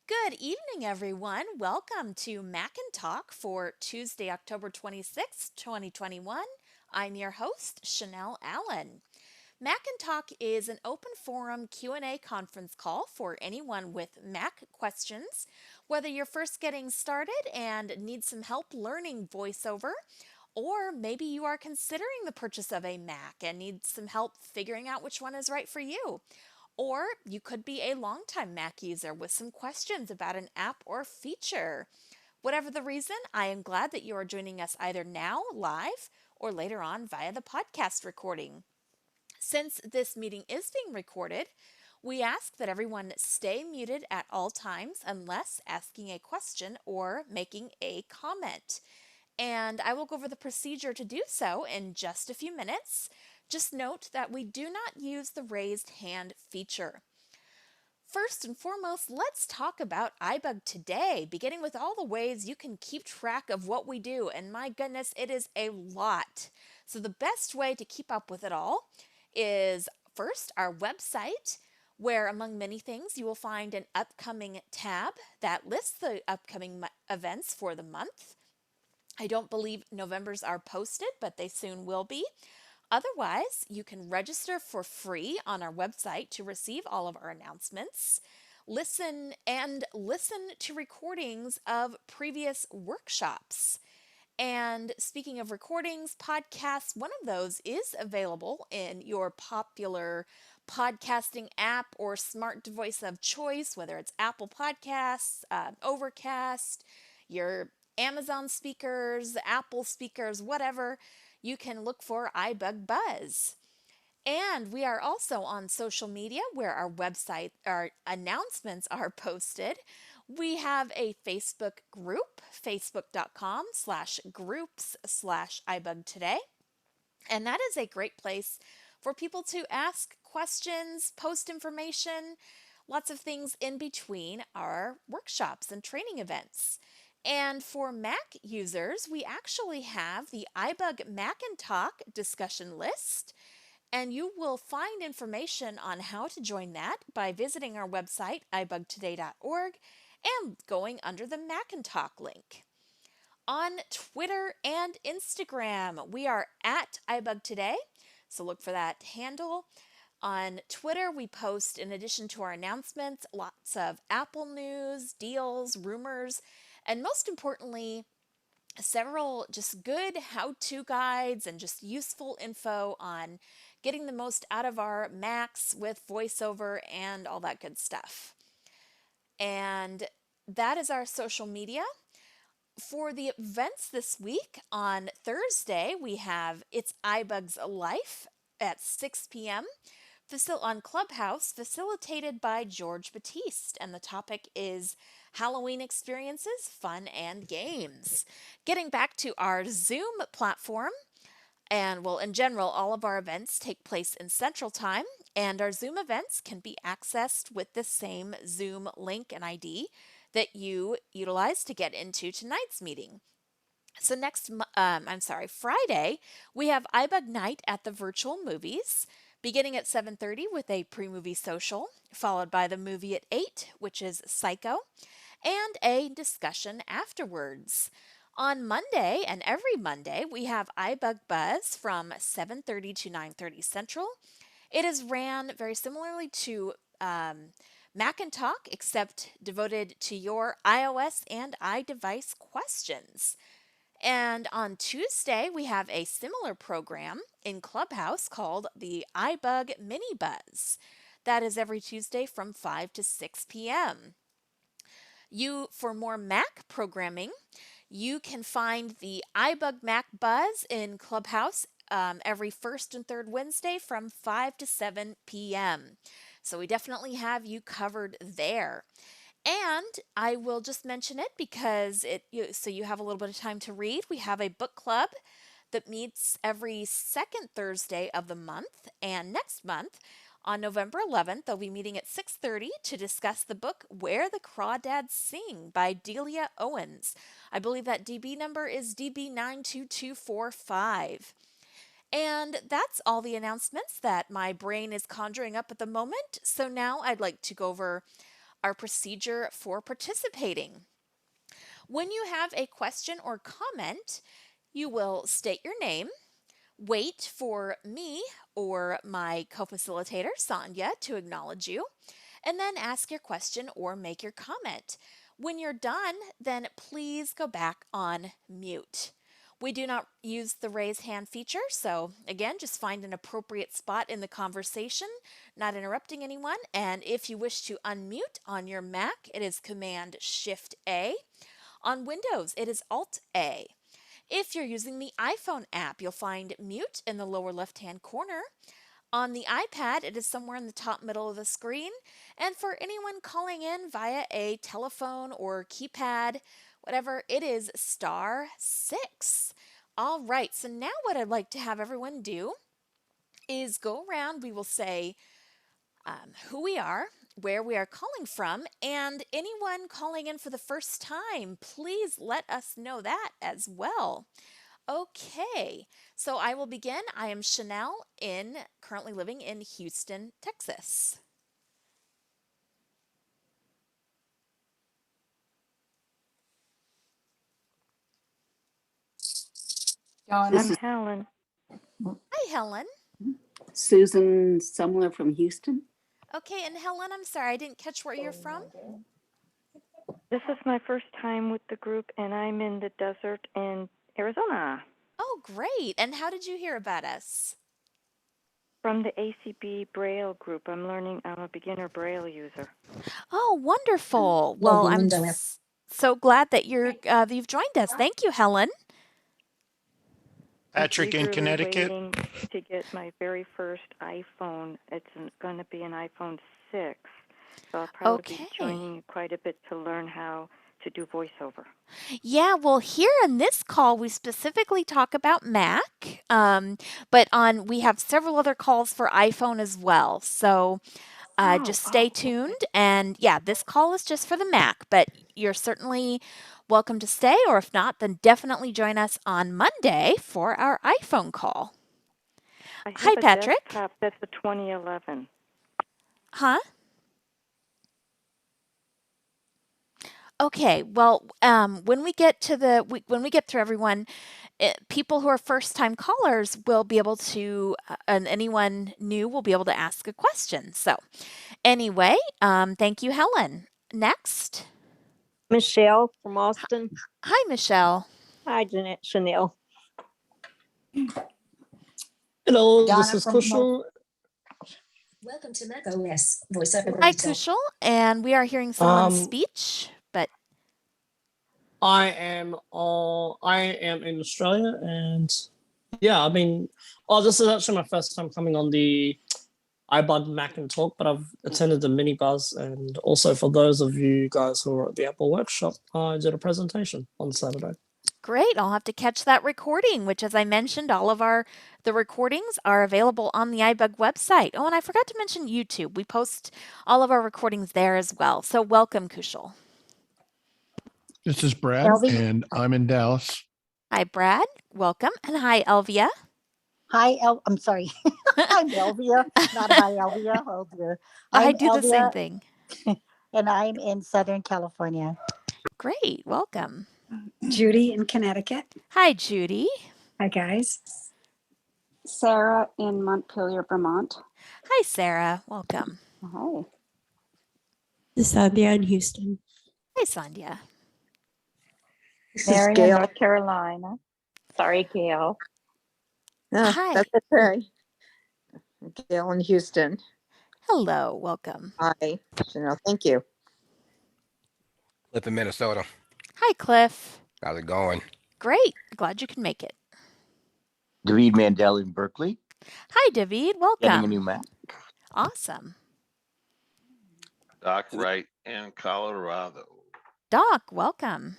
Good evening, everyone. Welcome to Mac and Talk for Tuesday, October 26th, 2021. I'm your host, Chanelle Allen. Mac and Talk is an open forum Q&A conference call for anyone with Mac questions, whether you're first getting started and need some help learning VoiceOver, or maybe you are considering the purchase of a Mac and need some help figuring out which one is right for you. Or you could be a longtime Mac user with some questions about an app or feature. Whatever the reason, I am glad that you are joining us either now, live, or later on via the podcast recording. Since this meeting is being recorded, we ask that everyone stay muted at all times unless asking a question or making a comment. And I will go over the procedure to do so in just a few minutes. Just note that we do not use the raised hand feature. First and foremost, let's talk about iBUG today, beginning with all the ways you can keep track of what we do. And my goodness, it is a lot. So the best way to keep up with it all is first our website, where among many things you will find an upcoming tab that lists the upcoming events for the month. I don't believe November's are posted, but they soon will be. Otherwise, you can register for free on our website to receive all of our announcements. Listen to recordings of previous workshops. And speaking of recordings, podcasts, one of those is available in your popular podcasting app or smart device of choice, whether it's Apple Podcasts, Overcast, your Amazon speakers, Apple speakers, whatever. You can look for iBug Buzz. And we are also on social media where our announcements are posted. We have a Facebook group, facebook.com/groups/iBugToday. And that is a great place for people to ask questions, post information, lots of things in between our workshops and training events. And for Mac users, we actually have the iBug Mac and Talk discussion list. And you will find information on how to join that by visiting our website, ibugtoday.org, and going under the Mac and Talk link. On Twitter and Instagram, we are at iBugToday, so look for that handle. On Twitter, we post, in addition to our announcements, lots of Apple news, deals, rumors, and most importantly, several just good how-to guides and just useful info on getting the most out of our Macs with VoiceOver and all that good stuff. And that is our social media. For the events this week, on Thursday, we have It's iBug's Life at 6 p.m. On Clubhouse, facilitated by George Batiste, and the topic is Halloween experiences, fun, and games. Getting back to our Zoom platform, and well, in general, all of our events take place in Central Time, and our Zoom events can be accessed with the same Zoom link and ID that you utilize to get into tonight's meeting. So Friday, we have iBug Night at the virtual movies, beginning at 7:30 with a pre-movie social, followed by the movie at 8, which is Psycho, and a discussion afterwards. On Monday and every Monday, we have iBug Buzz from 7:30 to 9:30 Central. It is ran very similarly to Mac and Talk, except devoted to your iOS and iDevice questions. And on Tuesday, we have a similar program in Clubhouse called the iBug Mini Buzz. That is every Tuesday from 5 to 6 p.m. For more Mac programming, you can find the iBug Mac Buzz in Clubhouse every first and third Wednesday from 5 to 7 p.m. So we definitely have you covered there. And I will just mention it because so you have a little bit of time to read. We have a book club that meets every second Thursday of the month, and next month on November 11th, they'll be meeting at 6:30 to discuss the book Where the Crawdads Sing by Delia Owens. I believe that DB number is DB92245. And that's all the announcements that my brain is conjuring up at the moment. So now I'd like to go over our procedure for participating. When you have a question or comment, you will state your name, wait for me or my co-facilitator, Sandhya, to acknowledge you, and then ask your question or make your comment. When you're done, then please go back on mute. We do not use the raise hand feature, so again, just find an appropriate spot in the conversation, not interrupting anyone. And if you wish to unmute on your Mac, it is Command Shift A. On Windows, it is Alt A. If you're using the iPhone app, you'll find mute in the lower left-hand corner. On the iPad, it is somewhere in the top middle of the screen. And for anyone calling in via a telephone or keypad, whatever, it is *6. All right, so now what I'd like to have everyone do is go around. We will say who we are, where we are calling from, and anyone calling in for the first time, please let us know that as well. Okay, so I will begin. I am Chanelle, currently living in Houston, Texas. I'm Helen. Hi, Helen. Susan Sumler from Houston. Okay, and Helen, I'm sorry, I didn't catch where you're from. This is my first time with the group, and I'm in the desert in Arizona. Oh, great. And how did you hear about us? From the ACB Braille group. I'm a beginner Braille user. Oh, wonderful. Well, I'm so glad that you've joined us. Thank you, Helen. Patrick in Connecticut. Waiting to get my very first iPhone. It's going to be an iPhone 6. So I'll probably be joining you quite a bit to learn how to do voiceover. Yeah, well, here in this call, we specifically talk about Mac, but we have several other calls for iPhone as well. So just stay tuned. Okay. And yeah, this call is just for the Mac, but you're certainly welcome to stay, or if not, then definitely join us on Monday for our iPhone call. Hi, Patrick. Desktop, that's the 2011. Huh? Okay, well, when we get through everyone, people who are first-time callers will be able to, and anyone new will be able to ask a question. So, anyway, thank you, Helen. Next, Michelle from Austin. Hi, Michelle. Hi, Chanelle. Hello, this is Kushal. Welcome to macOS VoiceOver. Hi, Kushal, and we are hearing someone's speech, but I am in Australia, and yeah, this is actually my first time coming on the iBUG Mac and Talk, but I've attended the mini buzz, and also for those of you guys who are at the Apple workshop, I did a presentation on Saturday. Great. I'll have to catch that recording, which, as I mentioned, all of the recordings are available on the iBUG website. Oh, and I forgot to mention YouTube. We post all of our recordings there as well. So welcome, Kushal. This is Brad, and I'm in Dallas. Hi, Brad. Welcome. And hi, Elvia. Hi, I'm sorry. I'm Elvia, not hi, Elvia. Oh, dear. I do Elvia, the same thing. And I'm in Southern California. Great. Welcome. Judy in Connecticut. Hi, Judy. Hi, guys. Sarah in Montpelier, Vermont. Hi, Sarah. Welcome. Hi. This is Sandhya in Houston. Hi, Sandhya. This is Gail, North Carolina. Sorry, Gail. Hi. That's okay. Gail in Houston. Hello. Welcome. Hi, Chanelle. Thank you. Cliff in Minnesota. Hi, Cliff. How's it going? Great. Glad you can make it. David Mandel in Berkeley. Hi, David. Welcome. Getting a new Mac. Awesome. Doc Wright in Colorado. Doc, welcome.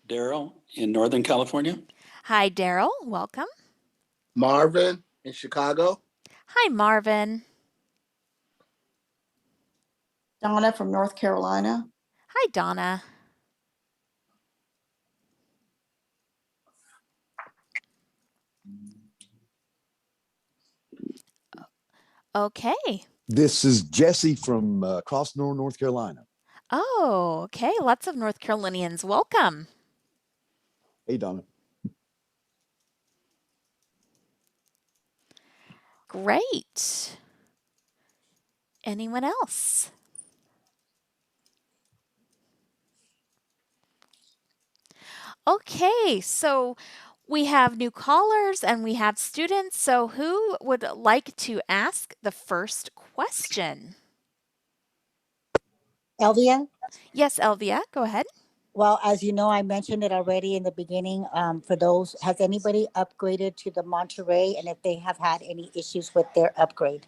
Daryl in Northern California. Hi, Daryl. Welcome. Marvin in Chicago. Hi, Marvin. Donna from North Carolina. Hi, Donna. Okay. This is Jesse from Crossnore, North Carolina. Oh, okay. Lots of North Carolinians. Welcome. Hey, Donna. Great. Anyone else? Okay, so we have new callers and we have students. So who would like to ask the first question? Elvia? Yes, Elvia, go ahead. Well, as you know, I mentioned it already in the beginning. For those, has anybody upgraded to the Monterey, and if they have had any issues with their upgrade?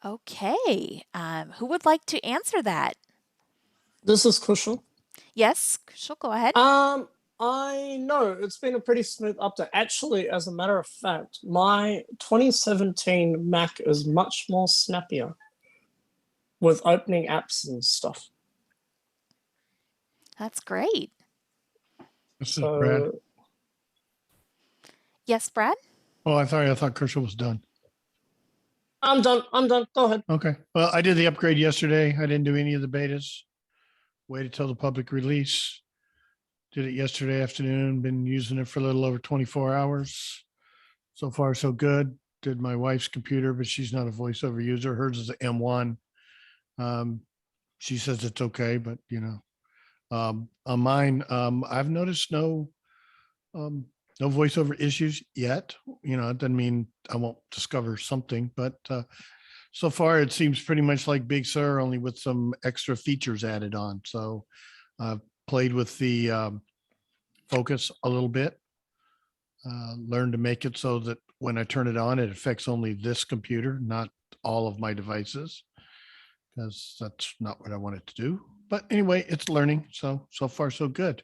Okay, who would like to answer that? This is Kushal. Yes, Kushal, go ahead. I know it's been a pretty smooth update. Actually, as a matter of fact, my 2017 Mac is much more snappier with opening apps and stuff. That's great. This is Brad. Yes, Brad? Oh, I thought Kershaw was done. I'm done. Go ahead. Okay. Well, I did the upgrade yesterday. I didn't do any of the betas. Waited till the public release. Did it yesterday afternoon. Been using it for a little over 24 hours. So far, so good. Did my wife's computer, but she's not a voiceover user. Hers is an M1. She says it's okay, but on mine, I've noticed no voiceover issues yet. It doesn't mean I won't discover something, but so far it seems pretty much like Big Sur, only with some extra features added on. So I've played with the focus a little bit, learned to make it so that when I turn it on, it affects only this computer, not all of my devices, because that's not what I want it to do. But anyway, it's learning. So far, so good.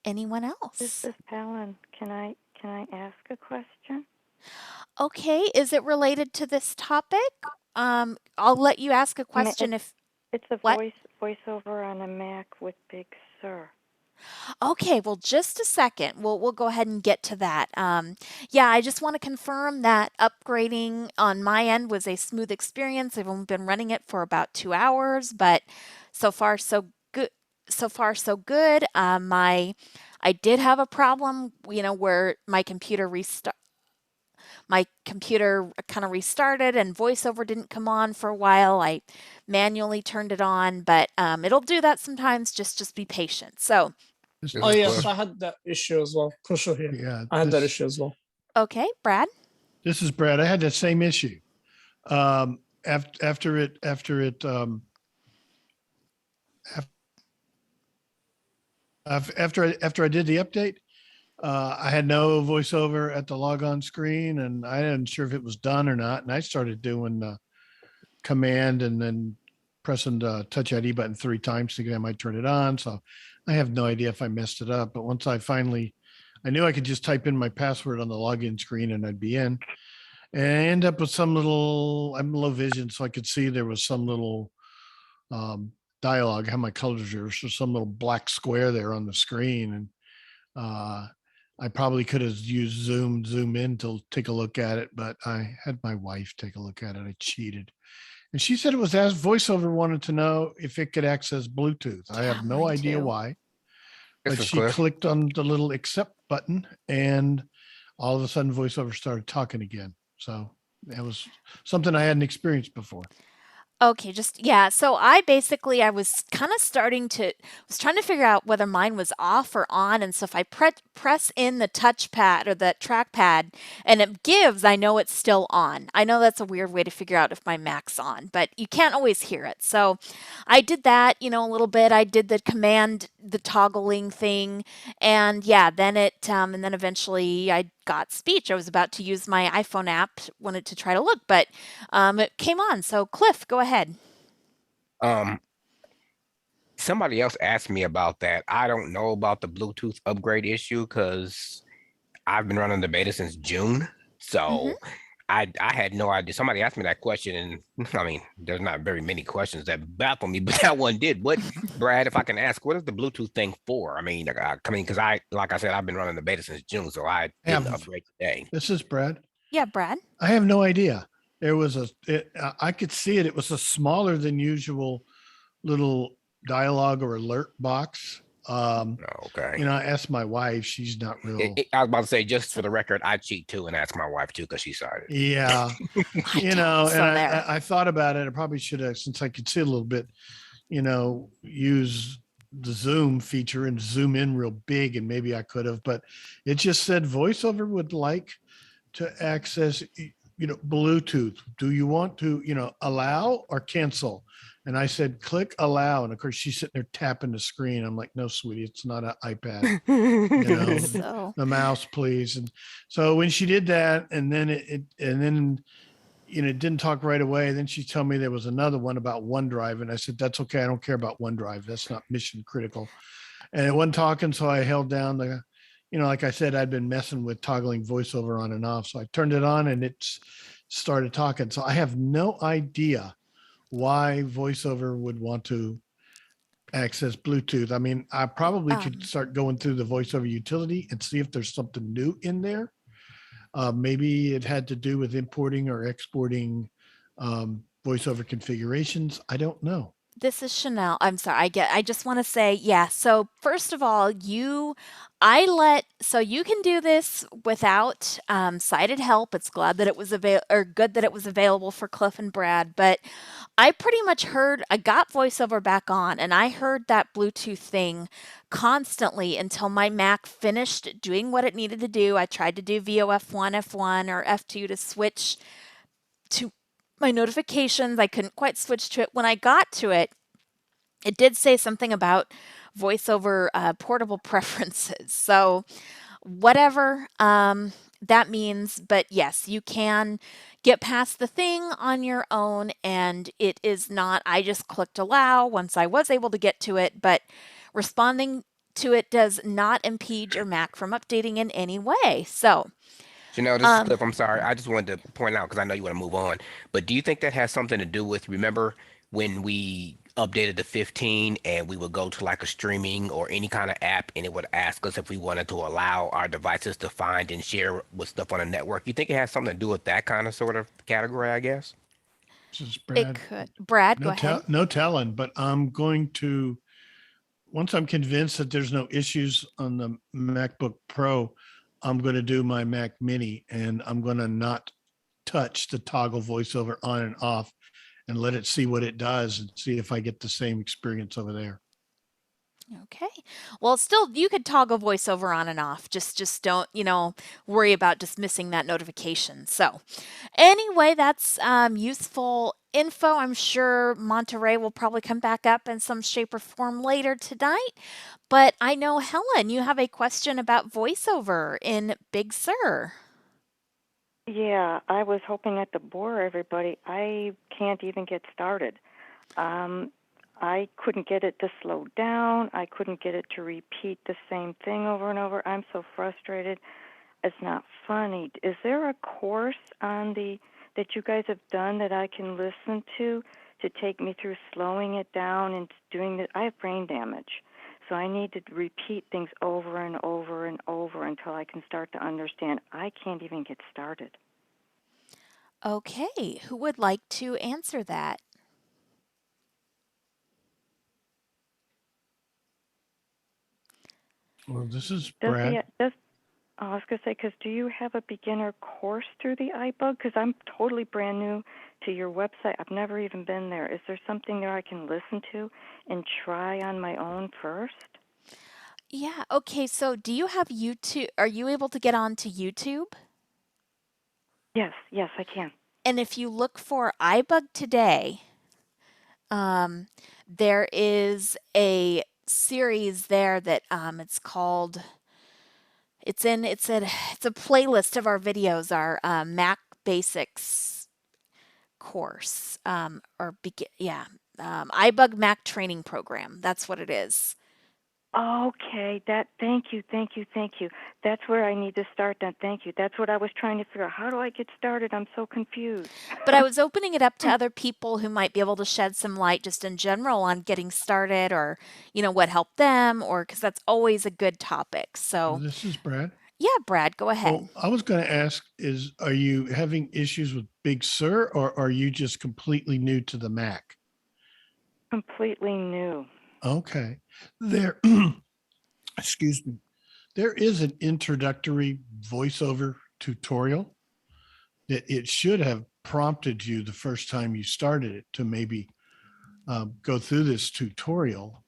Anyone else? This is Helen. Can I ask a question? Okay, is it related to this topic? I'll let you ask a question if it's a what? voiceover on a Mac with Big Sur. Okay, well, just a second. We'll go ahead and get to that. Yeah, I just want to confirm that upgrading on my end was a smooth experience. I've only been running it for about 2 hours, but so far so good. So far so good. I did have a problem, where my computer kind of restarted and voiceover didn't come on for a while. I manually turned it on, but it'll do that sometimes. Just be patient. So. Oh yes, I had that issue as well. Crucial here. Yeah, I had that issue as well. Okay, Brad. This is Brad. I had that same issue. After I did the update, I had no voiceover at the logon screen, and I wasn't sure if it was done or not. And I started doing the command and then pressing the Touch ID button 3 times thinking I might turn it on. So I have no idea if I messed it up. But once I knew I could just type in my password on the login screen and I'd be in. And I end up with some little, I'm low vision, so I could see there was some little dialogue, how my colors are, so some little black square there on the screen. And I probably could have used zoom in to take a look at it, but I had my wife take a look at it. I cheated. And she said it was as voiceover wanted to know if it could access Bluetooth. I have no idea why, but she clicked on the little accept button and all of a sudden voiceover started talking again. So that was something I hadn't experienced before. Okay, so I was kind of trying to figure out whether mine was off or on. And so if I press in the touchpad or the trackpad and it gives, I know it's still on. I know that's a weird way to figure out if my Mac's on, but you can't always hear it. So I did that, a little bit. I did the command, the toggling thing. And then and then eventually I got speech. I was about to use my iPhone app, wanted to try to look, but it came on. So Cliff, go ahead. Somebody else asked me about that. I don't know about the Bluetooth upgrade issue because I've been running the beta since June. So I had no idea. Somebody asked me that question, and I mean, there's not very many questions that baffle me, but that one did. What, Brad, if I can ask, what is the Bluetooth thing for? I mean, because like I said, I've been running the beta since June, so I didn't upgrade today. This is Brad. Yeah, Brad. I have no idea. There was I could see it. It was a smaller than usual little dialogue or alert box. Okay. I asked my wife, she's not real. I was about to say, just for the record, I cheat too and ask my wife too because she saw it. Yeah. And I thought about it. I probably should have, since I could see a little bit, use the zoom feature and zoom in real big, and maybe I could have, but it just said voiceover would like to access, Bluetooth. Do you want to, allow or cancel? And I said, click allow. And of course she's sitting there tapping the screen. I'm like, no, sweetie, it's not an iPad, the mouse, please. And so when she did that, and then it didn't talk right away. Then she told me there was another one about OneDrive. And I said, that's okay. I don't care about OneDrive. That's not mission critical. And it wasn't talking. So I held down the, like I said, I'd been messing with toggling voiceover on and off. So I turned it on and it started talking. So I have no idea why voiceover would want to access Bluetooth. I mean, I probably could start going through the voiceover utility and see if there's something new in there. Maybe it had to do with importing or exporting voiceover configurations. I don't know. This is Chanelle. I'm sorry. I just want to say, yeah. So first of all, you can do this without cited help. It's good that it was available for Cliff and Brad. But I pretty much I got voiceover back on, and I heard that Bluetooth thing constantly until my Mac finished doing what it needed to do. I tried to do VOF1, F1, or F2 to switch to my notifications. I couldn't quite switch to it. When I got to it, it did say something about voiceover portable preferences. So whatever that means, but yes, you can get past the thing on your own, and it is not, I just clicked allow once I was able to get to it, but responding to it does not impede your Mac from updating in any way. So Chanelle, this is Cliff. I'm sorry. I just wanted to point out because I know you want to move on. But do you think that has something to do with, remember when we updated the 15 and we would go to like a streaming or any kind of app and it would ask us if we wanted to allow our devices to find and share with stuff on the network? You think it has something to do with that kind of sort of category, I guess? This is Brad. It could. Brad, go ahead. No telling, but I'm going to, once I'm convinced that there's no issues on the MacBook Pro, I'm going to do my Mac Mini, and I'm going to not touch the toggle voiceover on and off and let it see what it does and see if I get the same experience over there. Okay. Well, still, you could toggle voiceover on and off. Just don't, worry about just missing that notification. So anyway, that's useful info. I'm sure Monterey will probably come back up in some shape or form later tonight. But I know, Helen, you have a question about voiceover in Big Sur. Yeah, I was hoping not to bore everybody. I can't even get started. I couldn't get it to slow down. I couldn't get it to repeat the same thing over and over. I'm so frustrated. It's not funny. Is there a course that you guys have done that I can listen to take me through slowing it down and doing that? I have brain damage, so I need to repeat things over and over and over until I can start to understand. I can't even get started. Okay, who would like to answer that? Well, this is Brad. I was going to say, because do you have a beginner course through the iBUG? Because I'm totally brand new to your website. I've never even been there. Is there something there I can listen to and try on my own first? Yeah, okay, so do you have YouTube? Are you able to get onto YouTube? Yes, I can. And if you look for iBUG Today, there is a series there that it's called. It's a playlist of our videos, our Mac Basics course, iBUG Mac Training Program. That's what it is. Okay, thank you. That's where I need to start then. Thank you. That's what I was trying to figure out. How do I get started? I'm so confused. But I was opening it up to other people who might be able to shed some light just in general on getting started, or, what helped them, or because that's always a good topic. So this is Brad. Yeah, Brad, go ahead. Well, I was going to ask are you having issues with Big Sur or are you just completely new to the Mac? Completely new. Okay. There, excuse me. There is an introductory voiceover tutorial that it should have prompted you the first time you started it to maybe go through this tutorial.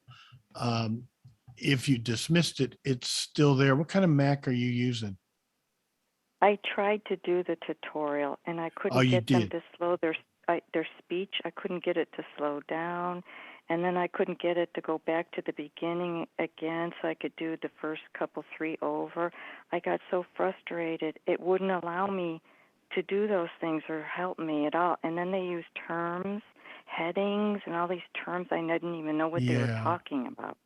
If you dismissed it, it's still there. What kind of Mac are you using? I tried to do the tutorial and I couldn't you get them did. to slow their speech. I couldn't get it to slow down. And then I couldn't get it to go back to the beginning again so I could do the first couple 3 over. I got so frustrated. It wouldn't allow me to do those things or help me at all. And then they used terms, headings, and all these terms I didn't even know what they were Yeah. talking about.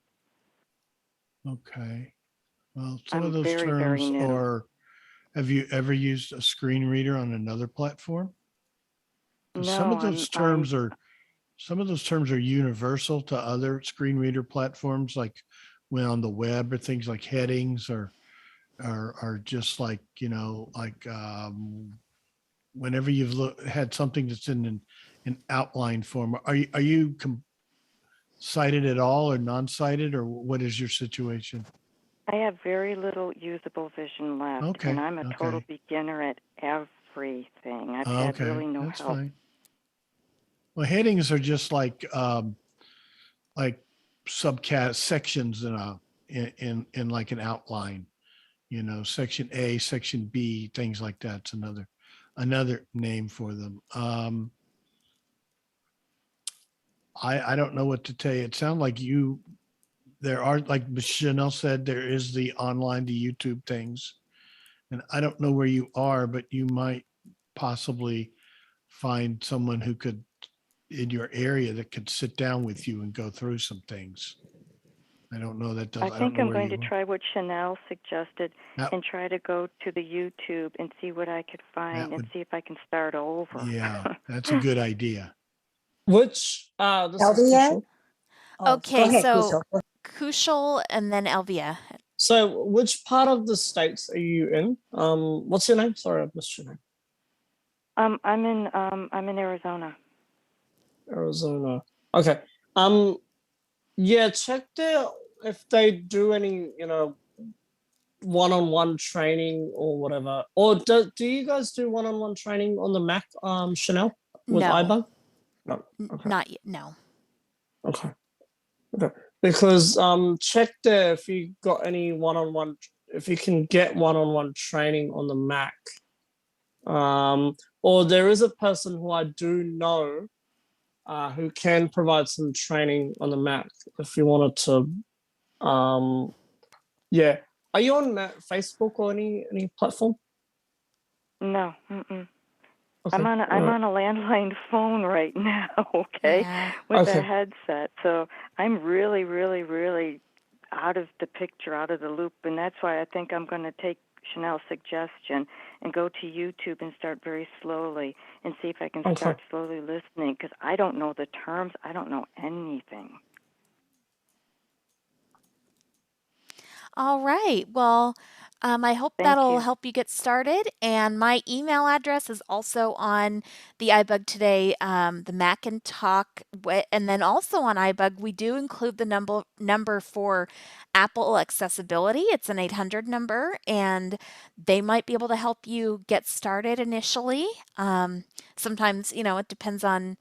Okay. Well, some I'm of those very, very terms new. are, have you ever used a screen reader on another platform? Because some of No, those terms are universal to other screen reader platforms, like when on the web or things like headings or are just like, whenever you've had something that's in an outline form. Are you cited at all or non-cited, or what is your situation? I have very little usable vision left, Okay. and I'm a total Okay. beginner at everything. I've had Okay. really no That's help. fine. Well, headings are just like subcast sections in like an outline, section A, section B, things like that's another name for them. I don't know what to tell you. It sounds like there are, like Chanelle said, there is the YouTube things. And I don't know where you are, but you might possibly find someone who could, in your area, that could sit down with you and go through some things. I don't know that does. I I don't think know I'm where going you to are. try what Chanelle suggested That- and try to go to the YouTube and see what I could find and see if I can start over. Yeah, that's a good idea. Which this is Elvia? Kushal. Oh, Okay, go ahead, so Kushal. Kushal and then Elvia. So which part of the states are you in? What's your name? Sorry, I missed your name. I'm in Arizona. Arizona. Okay. Yeah, check if they do any, one-on-one training or whatever. Or do you guys do one-on-one training on the Mac, Chanelle, with No. iBUG? No. Okay. Not yet. No. Okay. Okay. Because check there if you got any one-on-one, if you can get one-on-one training on the Mac. Or there is a person who I do know who can provide some training on the Mac if you wanted to. Yeah. Are you on Facebook or any platform? No. Mm-mm. Okay. I'm on a landline phone right now, okay, Yeah. with a Okay. headset. So I'm really, really, really out of the picture, out of the loop, and that's why I think I'm going to take Chanelle's suggestion and go to YouTube and start very slowly and see if I can Okay. start slowly listening, because I don't know the terms. I don't know anything. All right. Well, I hope Thank that'll you. help you get started. And my email address is also on the iBug Today, the Mac and Talk. And then also on iBug, we do include the number for Apple accessibility. It's an 800 number, and they might be able to help you get started initially. Sometimes, it depends on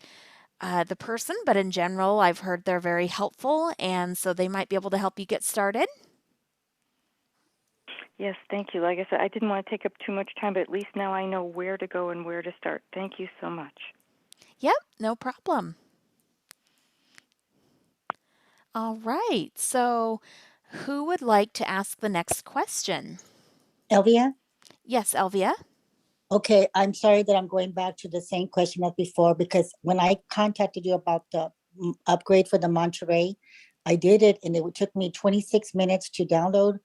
the person, but in general, I've heard they're very helpful, and so they might be able to help you get started. Yes, thank you. Like I said, I didn't want to take up too much time, but at least now I know where to go and where to start. Thank you so much. Yep, no problem. All right. So, who would like to ask the next question? Elvia? Yes, Elvia. Okay, I'm sorry that I'm going back to the same question as before, because when I contacted you about the upgrade for the Monterey, I did it and it took me 26 minutes to download.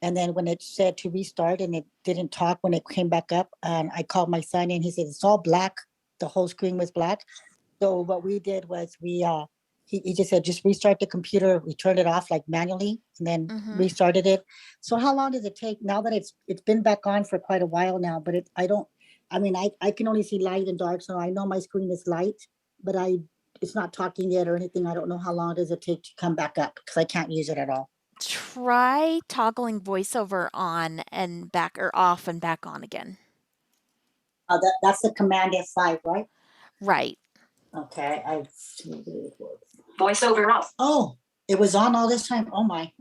And then when it said to restart and it didn't talk when it came back up, and I called my son and he said, it's all black. The whole screen was black. So what we did was we he just said, just restart the computer. We turned it off like manually and then restarted it. So how long does it take now that it's been back on for quite a while now, but I can only see light and dark. So I know my screen is light, but it's not talking yet or anything. I don't know how long does it take to come back up because I can't use it at all. Try toggling voiceover on and back or off and back on again. That's the command F5, right? Right. Okay, voiceover off. Oh, it was on all this time. Oh my.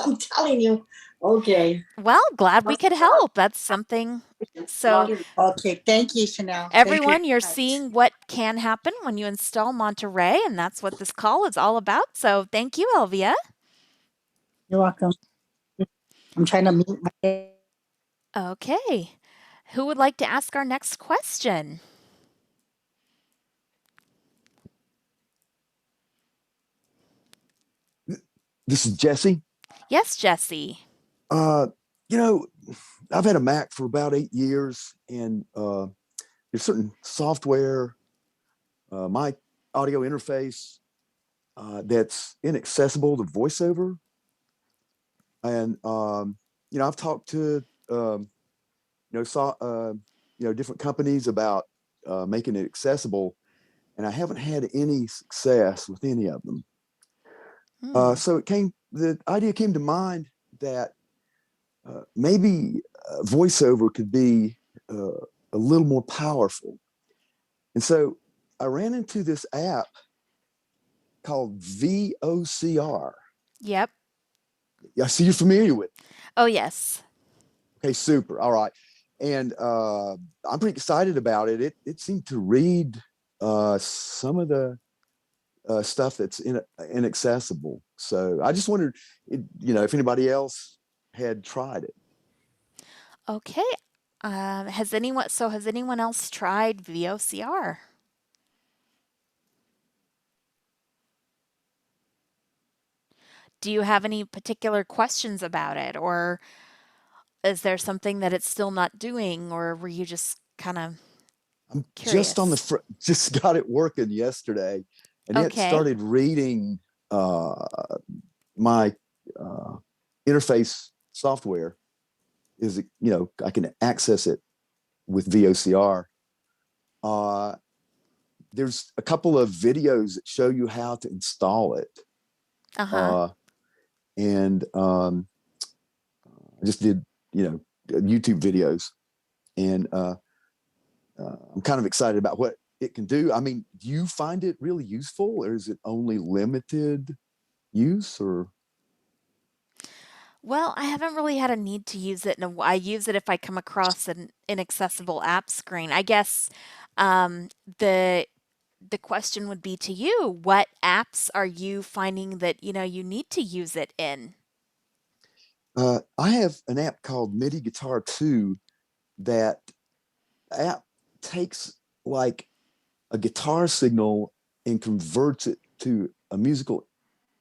I'm telling you. Okay. Well, glad we could help. That's something. So okay, thank you, Chanelle. Everyone, you're seeing what can happen when you install Monterey, and that's what this call is all about. So thank you, Elvia. You're welcome. I'm trying to mute my. Okay. Who would like to ask our next question? This is Jesse. Yes, Jesse. I've had a Mac for about 8 years, and there's certain software, my audio interface that's inaccessible to VoiceOver. And I've talked to different companies about making it accessible, and I haven't had any success with any of them. So the idea came to mind that maybe VoiceOver could be a little more powerful. And so I ran into this app called VOCR. Yep. I see you're familiar with it. Oh, yes. Okay, super. All right. And I'm pretty excited about it. It seemed to read some of the stuff that's inaccessible. So I just wondered, if anybody else had tried it. Okay. Has anyone else tried VOCR? Do you have any particular questions about it, or is there something that it's still not doing, or were you just kind of curious? Just got it working yesterday, and it started reading my interface software. I can access it with VOCR. There's a couple of videos that show you how to install it. And I just did, YouTube videos, and I'm kind of excited about what it can do. I mean, do you find it really useful, or is it only limited use, or? Well, I haven't really had a need to use it. I use it if I come across an inaccessible app screen. I guess the question would be to you, what apps are you finding that, you need to use it in? I have an app called MIDI Guitar 2. That app takes like a guitar signal and converts it to a musical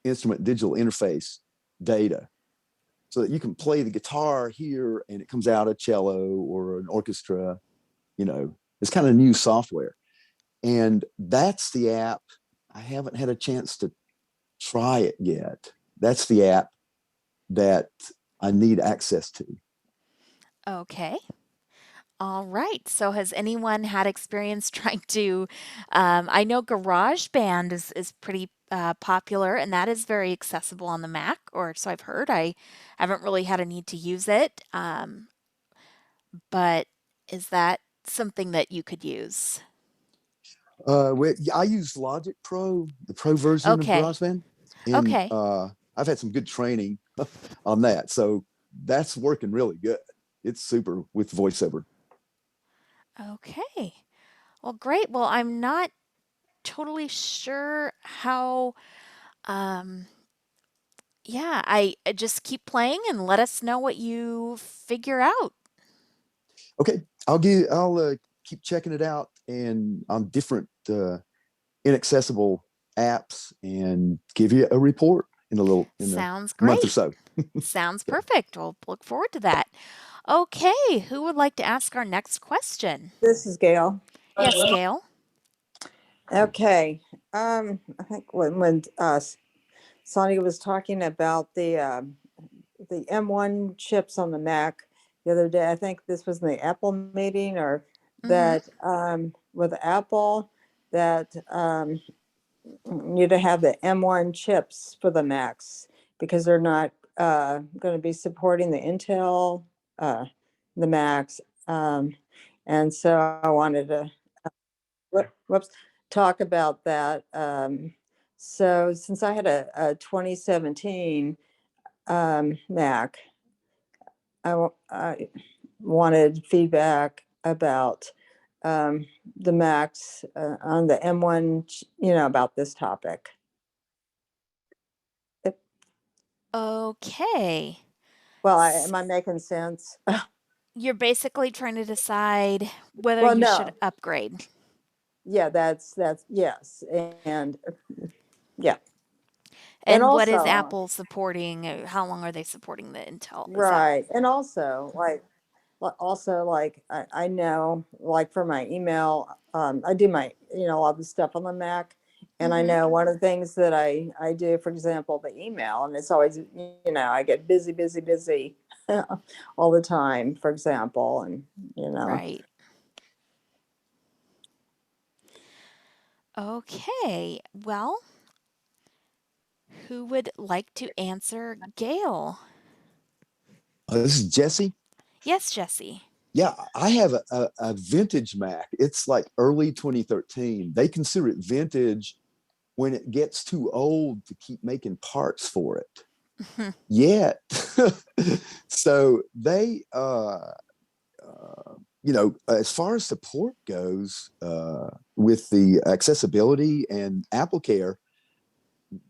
instrument digital interface data, so that you can play the guitar here and it comes out a cello or an orchestra. It's kind of new software, and that's the app. I haven't had a chance to try it yet. That's the app that I need access to. Okay. All right. So has anyone had experience trying to, I know GarageBand is pretty popular, and that is very accessible on the Mac, or so I've heard. I haven't really had a need to use it. But is that something that you could use? I use Logic Pro, the Pro version of GarageBand. And I've had some good training on that. So that's working really good. It's super with VoiceOver. Okay. Well, great. Well, I'm not totally sure how, I just keep playing and let us know what you figure out. Okay. I'll keep checking it out and on different inaccessible apps and give you a report in a Sounds month or great. so. Sounds perfect. We'll look forward to that. Okay, who would like to ask our next question? This is Gail. Yes, Gail. Okay. I think when Sonia was talking about the M1 chips on the Mac the other day, I think this was in the Apple meeting, or that with Apple, that you to have the M1 chips for the Macs because they're not going to be supporting the Intel, the Macs. And so I wanted to whoops, talk about that. So since I had a 2017 Mac, I wanted feedback about the Macs on the M1, about this topic. Okay. Well, am I making sense? You're basically trying to decide whether Well, you should no. upgrade. Yeah, that's yes, and yeah, and And what is also Apple supporting? How long are they supporting the Intel? Is that right, and also like I know, like for my email, I do my all the stuff on the Mac, and I know one of the things that I do, for example, the email, and it's always I get busy all the time, for example, and right? Okay. Well, who would like to answer Gail? This is Jesse. Yes, Jesse. Yeah, I have a vintage Mac. It's like early 2013. They consider it vintage when it gets too old to keep making parts for it. Yet, so they, as far as support goes, with the accessibility and Apple Care,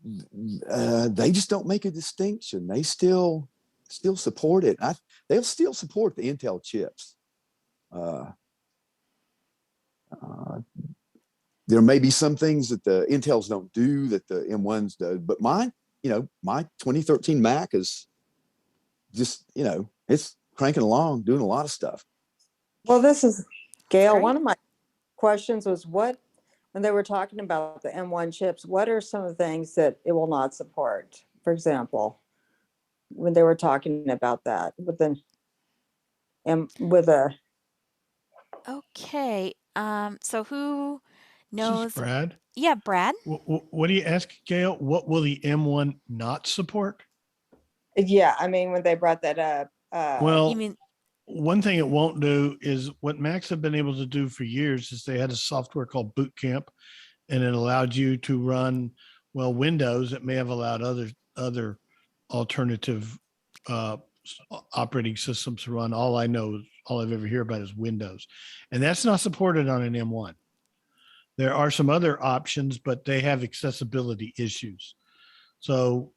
they just don't make a distinction. They still support it. They'll still support the Intel chips. There may be some things that the Intels don't do that the M1s do, but my 2013 Mac is just, it's cranking along, doing a lot of stuff. Well, this is Gail. One of my questions was when they were talking about the M1 chips, what are some of the things that it will not support? For example, when they were talking about that with a Okay. So who This is knows? Brad. Yeah, Brad. What do you ask, Gail? What will the M1 not support? Yeah, I mean, when they brought that up. Well, one thing it won't do is what Macs have been able to do for years is they had a software called Boot Camp, and it allowed you to run, Windows. It may have allowed other alternative operating systems to run. All I've ever heard about is Windows, and that's not supported on an M1. There are some other options, but they have accessibility issues. So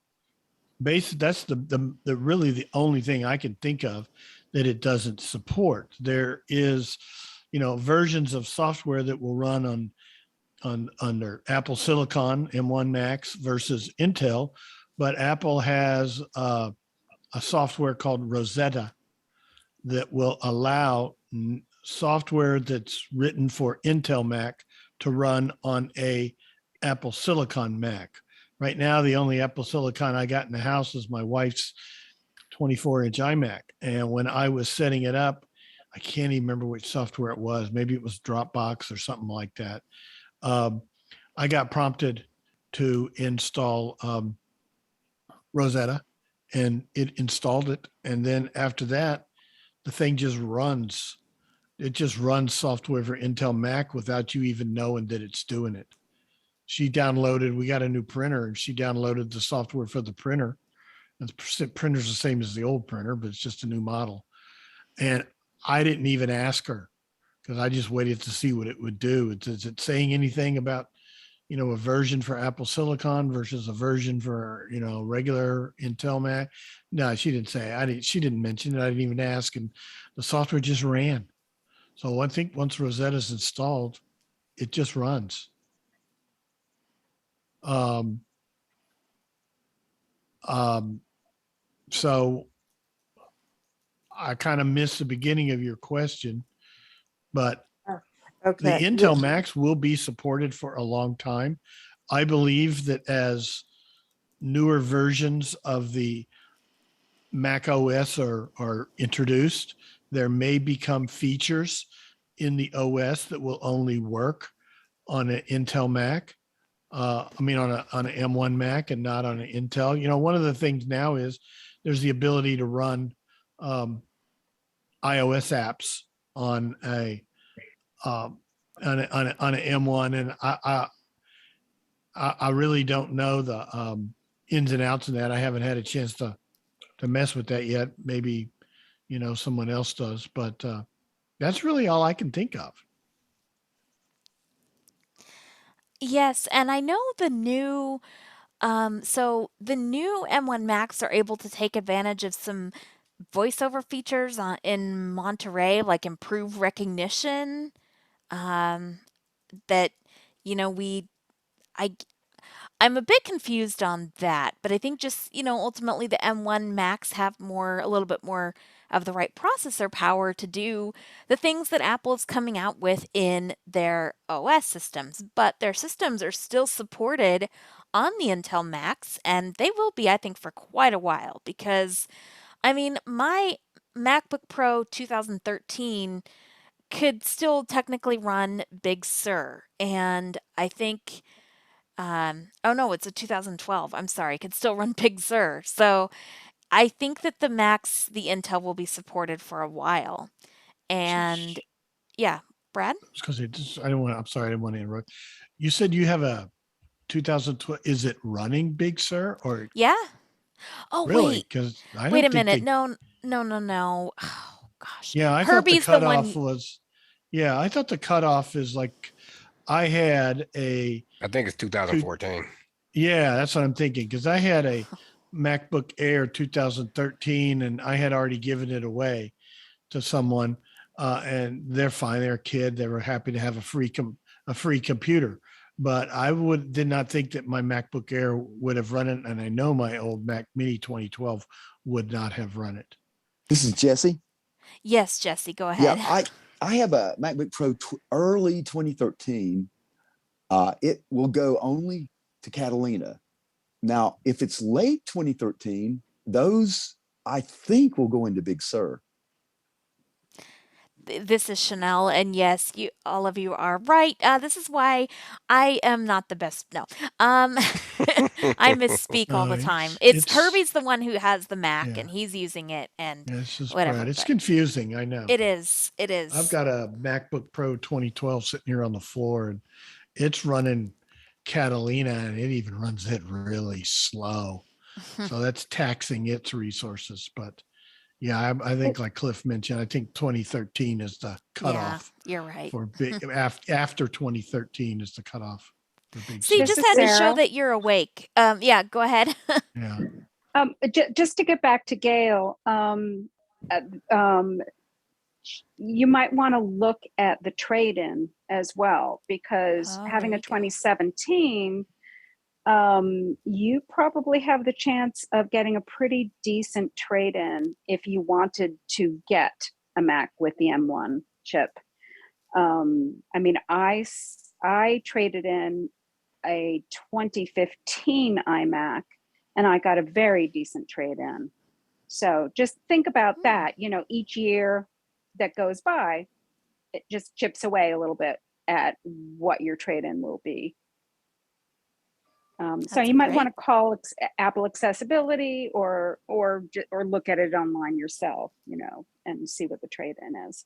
that's the really the only thing I can think of that it doesn't support. There is, versions of software that will run on under Apple Silicon M1 Macs versus Intel, but Apple has a software called Rosetta that will allow software that's written for Intel Mac to run on a Apple Silicon Mac. Right now, the only Apple Silicon I got in the house is my wife's 24-inch iMac. And when I was setting it up, I can't even remember which software it was. Maybe it was Dropbox or something like that. I got prompted to install Rosetta, and it installed it. And then after that, the thing just runs. It just runs software for Intel Mac without you even knowing that it's doing it. We got a new printer, and she downloaded the software for the printer. And the printer's the same as the old printer, but it's just a new model. And I didn't even ask her because I just waited to see what it would do. Is it saying anything about, a version for Apple Silicon versus a version for, regular Intel Mac? No, she didn't say. She didn't mention it. I didn't even ask. And the software just ran. So I think once Rosetta's installed, it just runs. So I kind of missed the beginning of your question, but the okay. Intel Macs will be supported for a long time. I believe that as newer versions of the Mac OS are introduced, there may become features in the OS that will only work on an Intel Mac. I mean, on an M1 Mac and not on an Intel. You know, one of the things now is there's the ability to run iOS apps on an M1, and I really don't know the ins and outs of that. I haven't had a chance to mess with that yet. Maybe, you know, someone else does, but that's really all I can think of. Yes, and I know so the new M1 Macs are able to take advantage of some voiceover features in Monterey, like improved recognition. Um, that you know we I I'm a bit confused on that, but I think just, ultimately the M1 Max have a little bit more of the right processor power to do the things that Apple is coming out with in their OS systems. But their systems are still supported on the Intel Macs, and they will be, I think, for quite a while because, I mean, my MacBook Pro 2013 could still technically run Big Sur, and I think oh no, it's a 2012. I'm sorry, could still run Big Sur. So I think that the Intel will be supported for a while. And yeah, Brad? Because I'm sorry, I didn't want to interrupt. You said you have a 2012, is it running Big Sur or Yeah. Oh, really? Because I wait don't a think minute. they, No, no, no, no. Oh, gosh. yeah, I thought the Herbie's the cutoff one. was, yeah, I thought the cutoff is like, I had a I think it's two, 2014. yeah, that's what I'm thinking. Because I had a MacBook Air 2013 and I had already given it away to someone, and they're fine. They're a kid. They were happy to have a free computer. But I did not think that my MacBook Air would have run it, and I know my old Mac Mini 2012 would not have run it. This is Jesse. Yes, Jesse, go Yeah, ahead. I have a MacBook Pro early 2013. It will go only to Catalina. Now, if it's late 2013, those I think will go into Big Sur. This is Chanel, and yes, all of you are right. This is why I am not the best. No, I misspeak all the time. It's Herbie's the one who has the Mac, and he's using it, and Yeah, it's just whatever. Brad. It's But confusing. I know. it is. It is. I've got a MacBook Pro 2012 sitting here on the floor, and it's running Catalina, and it even runs it really slow. So that's taxing its resources. But yeah, I think like Cliff mentioned, I think 2013 is the cutoff. Yeah, you're right. For big after 2013 is the cutoff for big. See, This just is had to show Sarah. that you're awake. Yeah, go ahead. Yeah. Just to get back to Gail, you might want to look at the trade-in as well, because having a 2017, you probably have the chance of getting a pretty decent trade-in if you wanted to get a Mac with the M1 chip. I mean, I traded in a 2015 iMac and I got a very decent trade-in. So just think about that. You know, each year that goes by, it just chips away a little bit at what your trade-in will be. So you might want to call Apple Accessibility or look at it online yourself, you know, and see what the trade-in is.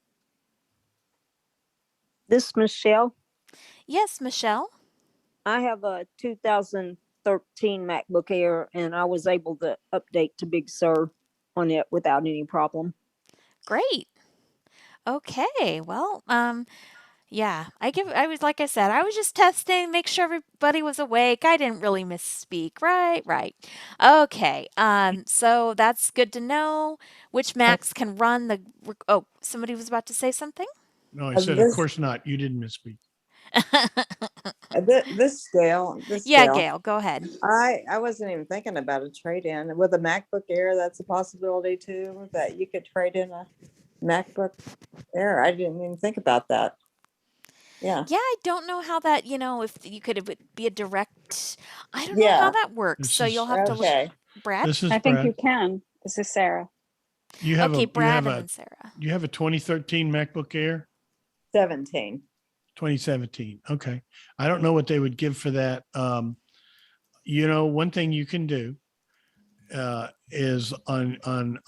This Michelle. Yes, Michelle. I have a 2013 MacBook Air, and I was able to update to Big Sur on it without any problem. Great. Okay. Well, yeah, I was, like I said, I was just testing, make sure everybody was awake. I didn't really misspeak. Right. Okay. So that's good to know. Which Macs can run oh, somebody was about to say something? No, I said, of course not. You didn't misspeak. This Gail. Yeah, Gail, go ahead. I wasn't even thinking about a trade-in with a MacBook Air. That's a possibility too, that you could trade in a MacBook Air. I didn't even think about that. Yeah. Yeah, I don't know how that, if you could it would be a direct, I don't know how Yeah. that works. This So you'll is have to look. Okay. Brad? this is I think you Brad. can. This is Sarah. You have Okay, a you Brad have and a then Sarah. you have a 2013 MacBook Air, 17. 2017. Okay, I don't know what they would give for that. One thing you can do is on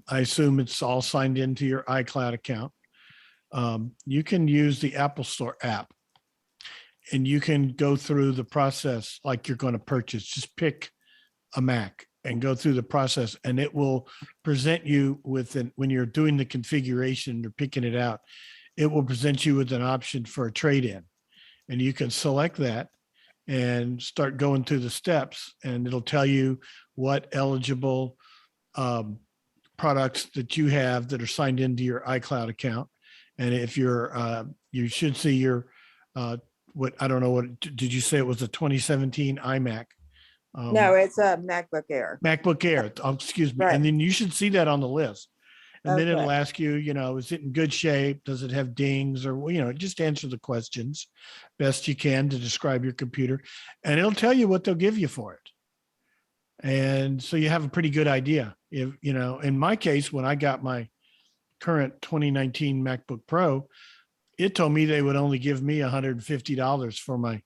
I assume it's all signed into your iCloud account. You can use the Apple Store app, and you can go through the process like you're going to purchase. Just pick a Mac and go through the process, and it will present you with when you're doing the configuration or picking it out, it will present you with an option for a trade-in, and you can select that and start going through the steps, and it'll tell you what eligible um, products that you have that are signed into your iCloud account. And if you should see your, what, I don't know, what did you say it was a 2017 iMac? No, it's a MacBook Air. MacBook Air, excuse me. Right. And then you should see that on the list. And then it'll Okay. ask you, is it in good shape? Does it have dings? Or, just answer the questions best you can to describe your computer. And it'll tell you what they'll give you for it. And so you have a pretty good idea. If, in my case, when I got my current 2019 MacBook Pro, it told me they would only give me $150 for my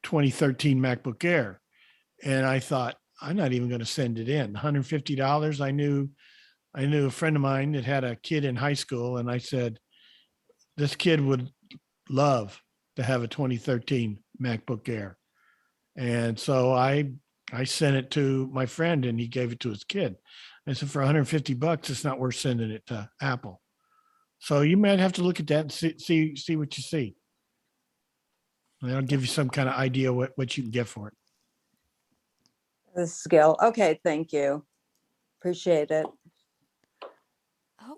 2013 MacBook Air. And I thought, I'm not even going to send it in. $150. I knew a friend of mine that had a kid in high school, and I said, this kid would love to have a 2013 MacBook Air. And so I sent it to my friend, and he gave it to his kid. I said, for $150, it's not worth sending it to Apple. So you might have to look at that and see what you see. And that'll give you some kind of idea what you can get for it. The skill. Okay, thank you. Appreciate it.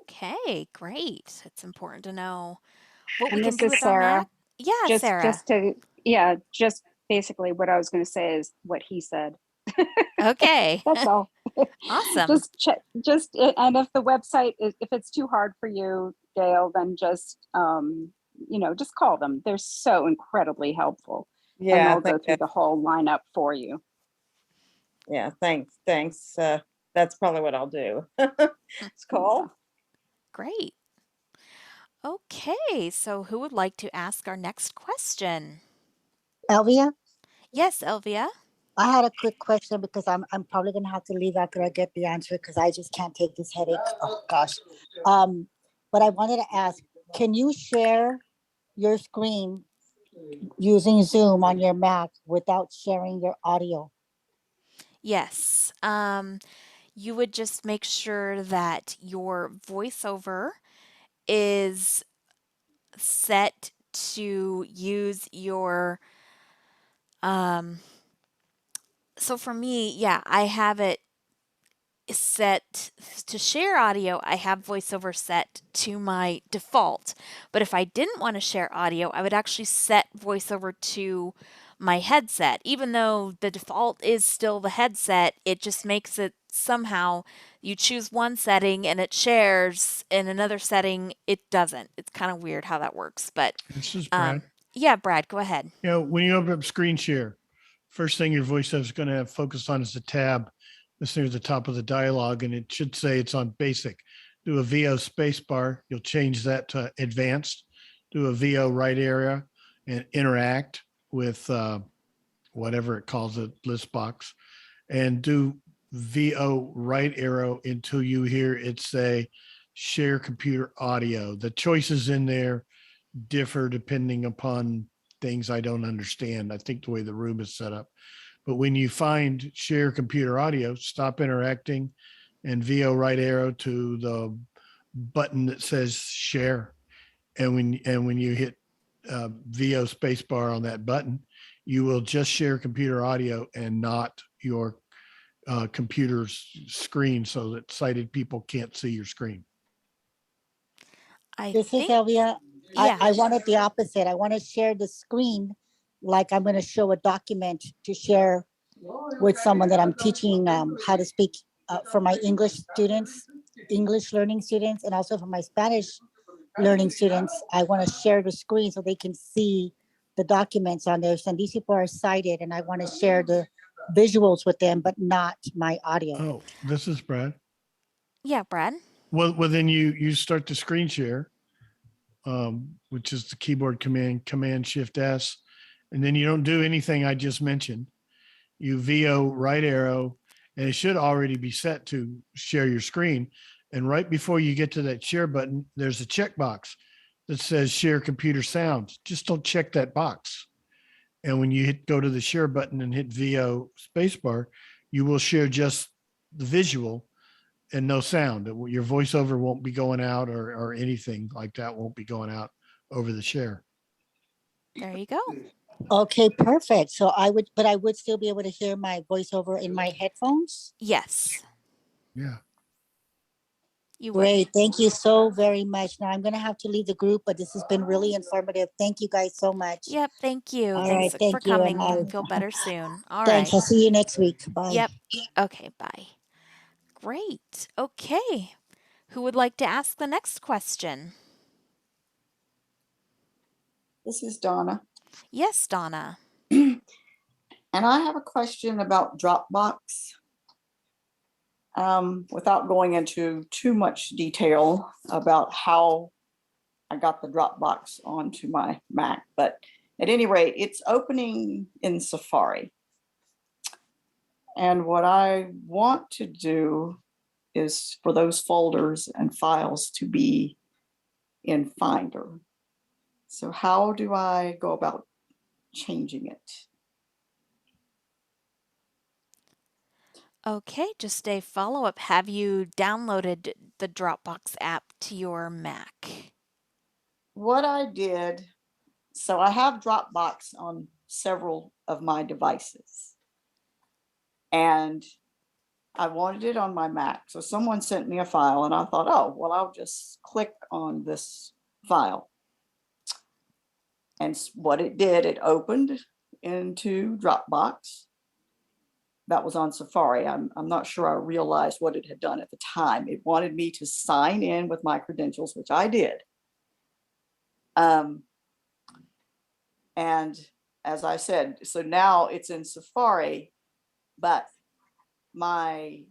Okay, great. It's important to know what we And can this do is with our Sarah. Mac. Yeah, Sarah. Just basically what I was going to say is what he said. Okay. That's all. Awesome. Just check, and if the website is, if it's too hard for you, Gail, then just call them. They're so incredibly helpful. Yeah. And they'll go through the whole lineup for you. Yeah, thanks. That's probably what I'll do. It's cool. Great. Okay, so who would like to ask our next question? Elvia, Yes, Elvia. I had a quick question because I'm probably gonna have to leave after I get the answer because I just can't take this headache. Oh gosh. But I wanted to ask, can you share your screen using Zoom on your Mac without sharing your audio? Yes. You would just make sure that your voiceover is set to use your so for me, yeah, I have it set to share audio. I have voiceover set to my default. But if I didn't want to share audio, I would actually set voiceover to my headset. Even though the default is still the headset, it just makes it somehow you choose one setting and it shares, in another setting it doesn't. It's kind of weird how that works. But This is Brad. yeah, Brad, go ahead. When you open up screen share, first thing your voiceover is going to have focused on is the tab that's near the top of the dialog, and it should say it's on basic. Do a VO space bar. You'll change that to advanced. Do a VO right area and interact with whatever it calls it, list box, and do VO right arrow until you hear it say share computer audio. The choices in there differ depending upon things I don't understand. I think the way the room is set up. But when you find share computer audio, stop interacting and VO right arrow to the button that says share. And when you hit VO spacebar on that button, you will just share computer audio and not your computer's screen, so that sighted people can't see your screen. This is Elvia. Yeah. I wanted the opposite. I want to share the screen like I'm going to show a document to share with someone that I'm teaching how to speak for my English students, English learning students, and also for my Spanish learning students, I want to share the screen so they can see the documents on there. So these people are sighted and I want to share the visuals with them, but not my audio. Oh, this is Brad. Yeah, Brad. Well, then you start the screen share, which is the keyboard Command Shift S, and then you don't do anything I just mentioned. You VO right arrow, and it should already be set to share your screen. And right before you get to that share button, there's a checkbox that says share computer sounds. Just don't check that box. And when you go to the share button and hit VO spacebar, you will share just the visual and no sound. Your voiceover won't be going out or anything like that won't be going out over the share. There you go. Okay, perfect. So I would still be able to hear my voiceover in my headphones? Yes. Yeah. You would. Great. Thank you so very much. Now I'm going to have to leave the group, but this has been really informative. Thank you guys so much. Yep. Thank you. All Thanks right, for thank you, coming. and Feel better soon. All thanks. right. I'll see you next week. Bye. Yep. Okay. Bye. Great. Okay. Who would like to ask the next question? This is Donna. Yes, Donna. And I have a question about Dropbox. Without going into too much detail about how I got the Dropbox onto my Mac, but at any rate, it's opening in Safari. And what I want to do is for those folders and files to be in Finder. So how do I go about changing it? Okay, just a follow-up. Have you downloaded the Dropbox app to your Mac? What I did, so I have Dropbox on several of my devices. And I wanted it on my Mac. So someone sent me a file and I thought, oh, well, I'll just click on this file. And what it did, it opened into Dropbox. That was on Safari. I'm not sure I realized what it had done at the time. It wanted me to sign in with my credentials, which I did. And as I said, so now it's in Safari, but and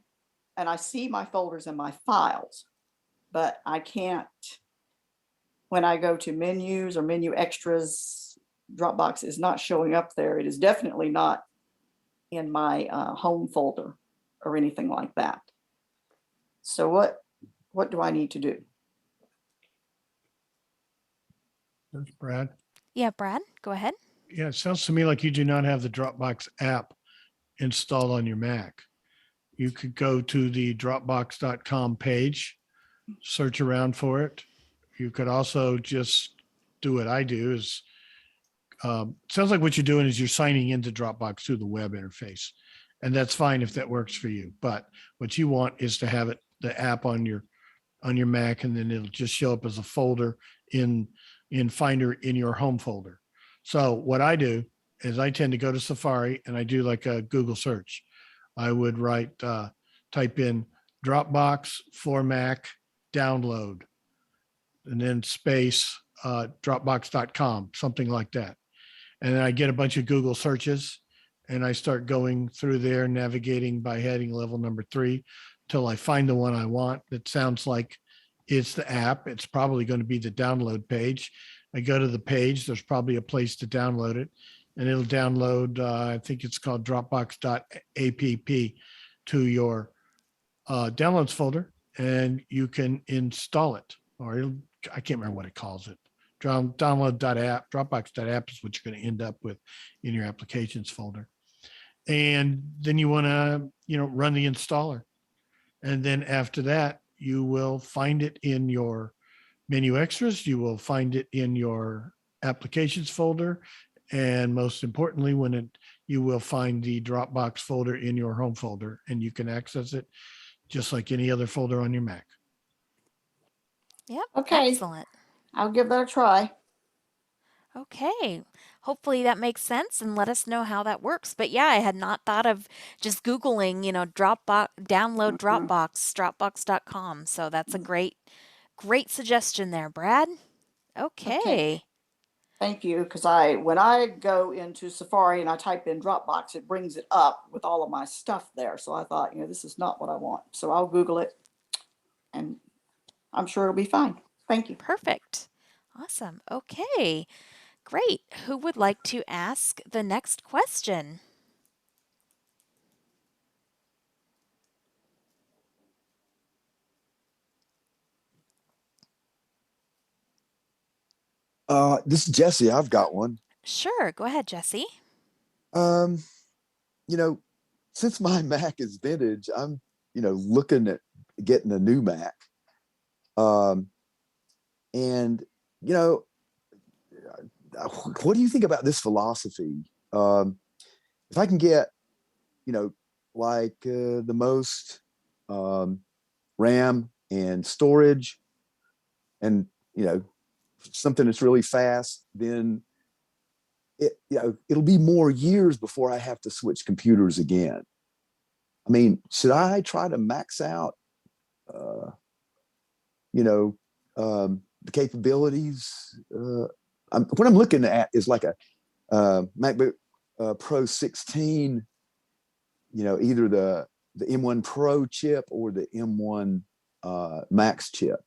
I see my folders and my files, but I can't, when I go to menus or menu extras, Dropbox is not showing up there. It is definitely not in my home folder or anything like that. So what do I need to do? There's Brad. Yeah, Brad, go ahead. Yeah, it sounds to me like you do not have the Dropbox app installed on your Mac. You could go to the Dropbox.com page, search around for it. You could also just do what I do is, sounds like what you're doing is you're signing into Dropbox through the web interface. And that's fine if that works for you. But what you want is to have the app on your Mac, and then it'll just show up as a folder in Finder in your home folder. So what I do is I tend to go to Safari and I do like a Google search. I would type in Dropbox for Mac download, and then space Dropbox.com, something like that. And then I get a bunch of Google searches and I start going through there, navigating by heading level number 3 till I find the one I want. That sounds like it's the app. It's probably going to be the download page. I go to the page, there's probably a place to download it, and it'll download, I think it's called Dropbox.app to your downloads folder, and you can install it, or I can't remember what it calls it. Download.app, Dropbox.app is what you're going to end up with in your applications folder. And then you want to, run the installer. And then after that, you will find it in your menu extras. You will find it in your applications folder. And most importantly, you will find the Dropbox folder in your home folder, and you can access it just like any other folder on your Mac. Yep. Okay. Excellent. I'll give that a try. Okay. Hopefully that makes sense, and let us know how that works. But yeah, I had not thought of just Googling, Dropbox, download Dropbox, Dropbox.com. So that's a great Great suggestion there, Brad. Okay. Thank you, because when I go into Safari and I type in Dropbox, it brings it up with all of my stuff there. So I thought, this is not what I want. So I'll Google it, and I'm sure it'll be fine. Thank you. Perfect. Awesome. Okay. Great. Who would like to ask the next question? This is Jesse. I've got one. Sure. Go ahead, Jesse. Um, you know, since my Mac is vintage, I'm, looking at getting a new Mac. And, you know, what do you think about this philosophy? If I can get, the most RAM and storage and, something that's really fast, then it'll be more years before I have to switch computers again. I mean, should I try to max out, the capabilities? What I'm looking at is like a MacBook Pro 16, either the M1 Pro chip or the M1 Max chip.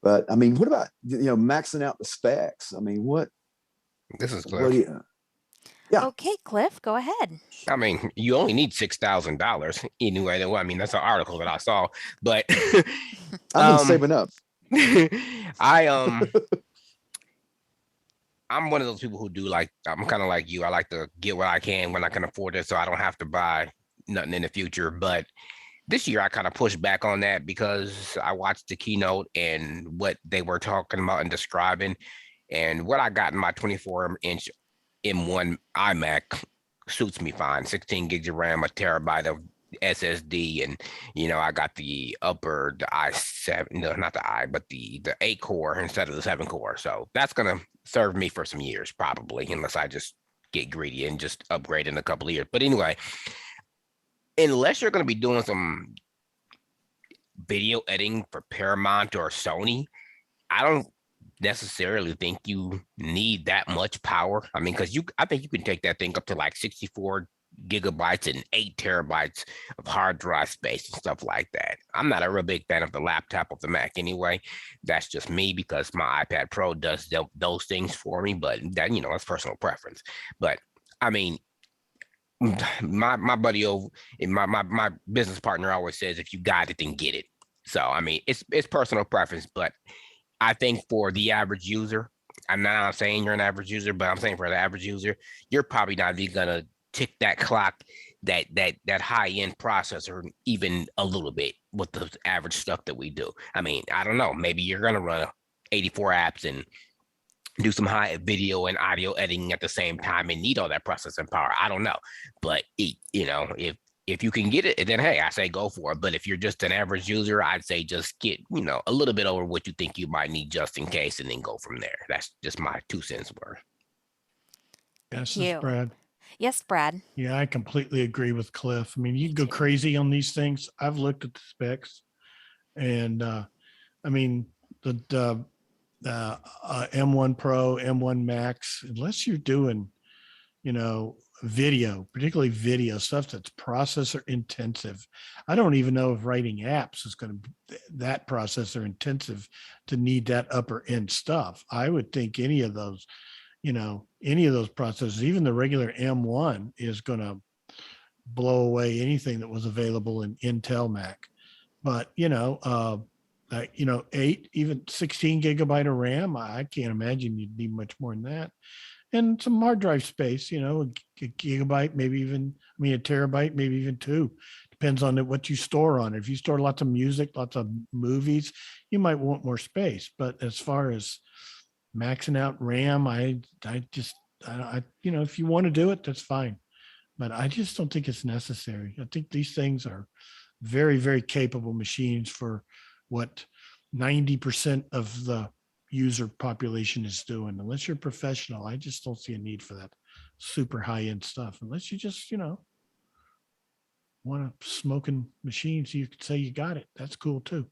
But I mean, what about maxing out the specs? I mean, what? This is What Cliff. Yeah. Okay, Cliff, go ahead. I mean, you only need $6,000 anyway. Well, I mean, that's an article that I saw, but I've been saving up. I'm one of those people who do I'm kind of like you. I like to get what I can when I can afford it, so I don't have to buy nothing in the future. But this year I kind of pushed back on that because I watched the keynote and what they were talking about and describing, and what I got in my 24-inch M1 iMac suits me fine. 16 gigs of RAM, a terabyte of SSD, and I got the i7, no, not the I, but the 8 core instead of the 7 core. So that's gonna serve me for some years probably, unless I just get greedy and just upgrade in a couple of years. But anyway, unless you're gonna be doing some video editing for Paramount or Sony, I don't necessarily think you need that much power. I mean, because I think you can take that thing up to like 64 gigabytes and 8 terabytes of hard drive space and stuff like that. I'm not a real big fan of the laptop of the Mac anyway. That's just me because my iPad Pro does those things for me, but that, that's personal preference. But I mean, my buddy over my business partner always says, if you got it, then get it. So I mean, it's personal preference, but I think for the average user, I'm not saying you're an average user, but I'm saying for the average user, you're probably not even gonna tick that clock, that high end processor even a little bit with the average stuff that we do. I mean, I don't know. Maybe you're gonna run 84 apps and do some high video and audio editing at the same time and need all that processing power. I don't know, but if you can get it, then hey, I say go for it. But if you're just an average user, I'd say just get a little bit over what you think you might need just in case, and then go from there. That's just my 2 cents worth. Yes, this is Brad. Yes, Brad. Yeah, I completely agree with Cliff. I mean, you can go crazy on these things. I've looked at the specs, and I mean the M1 Pro, M1 Max, unless you're doing, video, particularly video stuff that's processor intensive. I don't even know if writing apps is going to be that processor intensive to need that upper end stuff. I would think any of those processors, even the regular M1, is going to blow away anything that was available in Intel Mac. But 8, even 16 gigabyte of RAM, I can't imagine you'd need much more than that. And some hard drive space, a gigabyte, a terabyte, maybe even 2. Depends on what you store on it. If you store lots of music, lots of movies, you might want more space. But as far as maxing out RAM, if you want to do it, that's fine. But I just don't think it's necessary. I think these things are very, very capable machines for what 90% of the user population is doing. Unless you're professional, I just don't see a need for that super high end stuff. Unless you just, want a smoking machine so you could say you got it. That's cool too.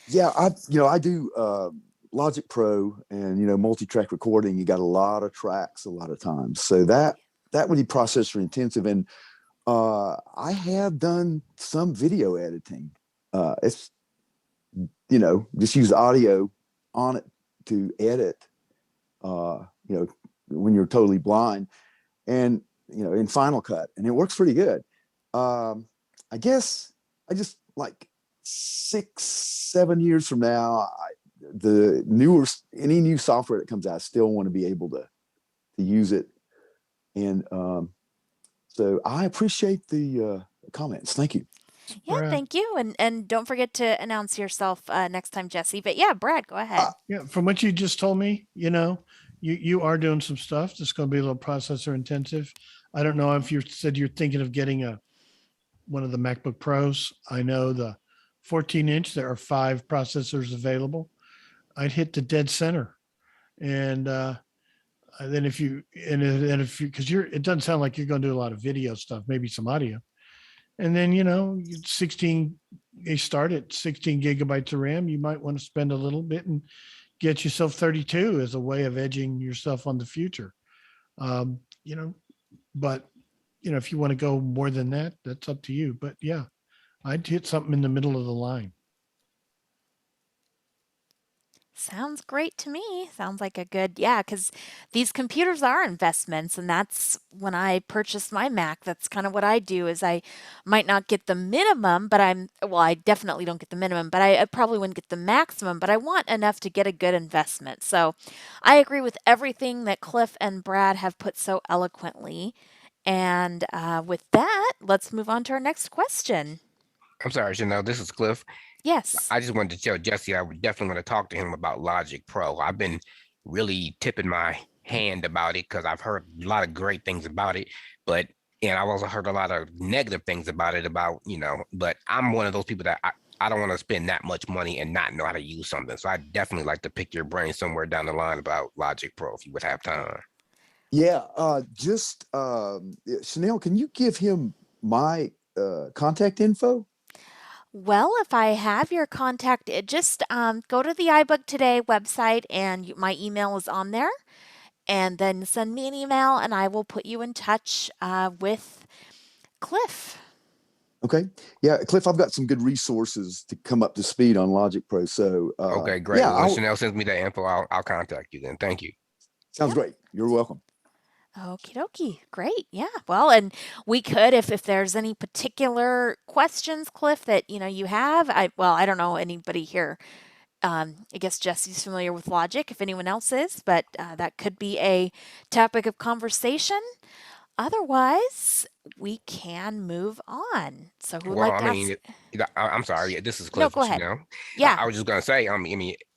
Yeah, I do Logic Pro and multi-track recording. You got a lot of tracks a lot of times, so that would be processor intensive. And I have done some video editing. It's just use audio on it to edit. When you're totally blind, and in Final Cut, and it works pretty good. I guess I just like 6-7 years from now, any new software that comes out, I still want to be able to use it. And so I appreciate the comments. Thank you. Yeah, Brad. thank you. And don't forget to announce yourself next time, Jesse. But yeah, Brad, go ahead. Yeah, from what you just told me, you are doing some stuff that's going to be a little processor intensive. I don't know if you said you're thinking of getting one of the MacBook Pros. I know the 14-inch, there are 5 processors available. I'd hit the dead center. And then if you, because it doesn't sound like you're going to do a lot of video stuff, maybe some audio. And then, 16, they start at 16 gigabytes of RAM. You might want to spend a little bit and get yourself 32 as a way of edging yourself on the future. But, if you want to go more than that, that's up to you. But yeah, I'd hit something in the middle of the line. Sounds great to me. Sounds like a good, yeah, because these computers are investments. And that's when I purchased my Mac. That's kind of what I do is I might not get the minimum, but I definitely don't get the minimum, but I probably wouldn't get the maximum, but I want enough to get a good investment. So I agree with everything that Cliff and Brad have put so eloquently. And with that, let's move on to our next question. I'm sorry, Chanelle, this is Cliff. Yes. I just wanted to tell Jesse I would definitely want to talk to him about Logic Pro. I've been really tipping my hand about it because I've heard a lot of great things about it, and I've also heard a lot of negative things about it but I'm one of those people that I don't want to spend that much money and not know how to use something. So I definitely like to pick your brain somewhere down the line about Logic Pro if you would have time. Yeah, Chanelle, can you give him my contact info? Well, if I have your contact, just go to the iBUG Today website and my email is on there. And then send me an email and I will put you in touch with Cliff. Okay. Yeah, Cliff, I've got some good resources to come up to speed on Logic Pro. So okay, great. Yeah, when Chanelle sends me that info, I'll contact you then. Thank you. Sounds great. You're welcome. Okie dokie. Great. Yeah. Well, and we could, if there's any particular questions, Cliff, that you have. I don't know anybody here. I guess Jesse's familiar with Logic, if anyone else is, but that could be a topic of conversation. Otherwise, we can move on. So who would like to ask? I'm sorry. This is Cliff. No, go ahead. Yeah, I was just gonna say.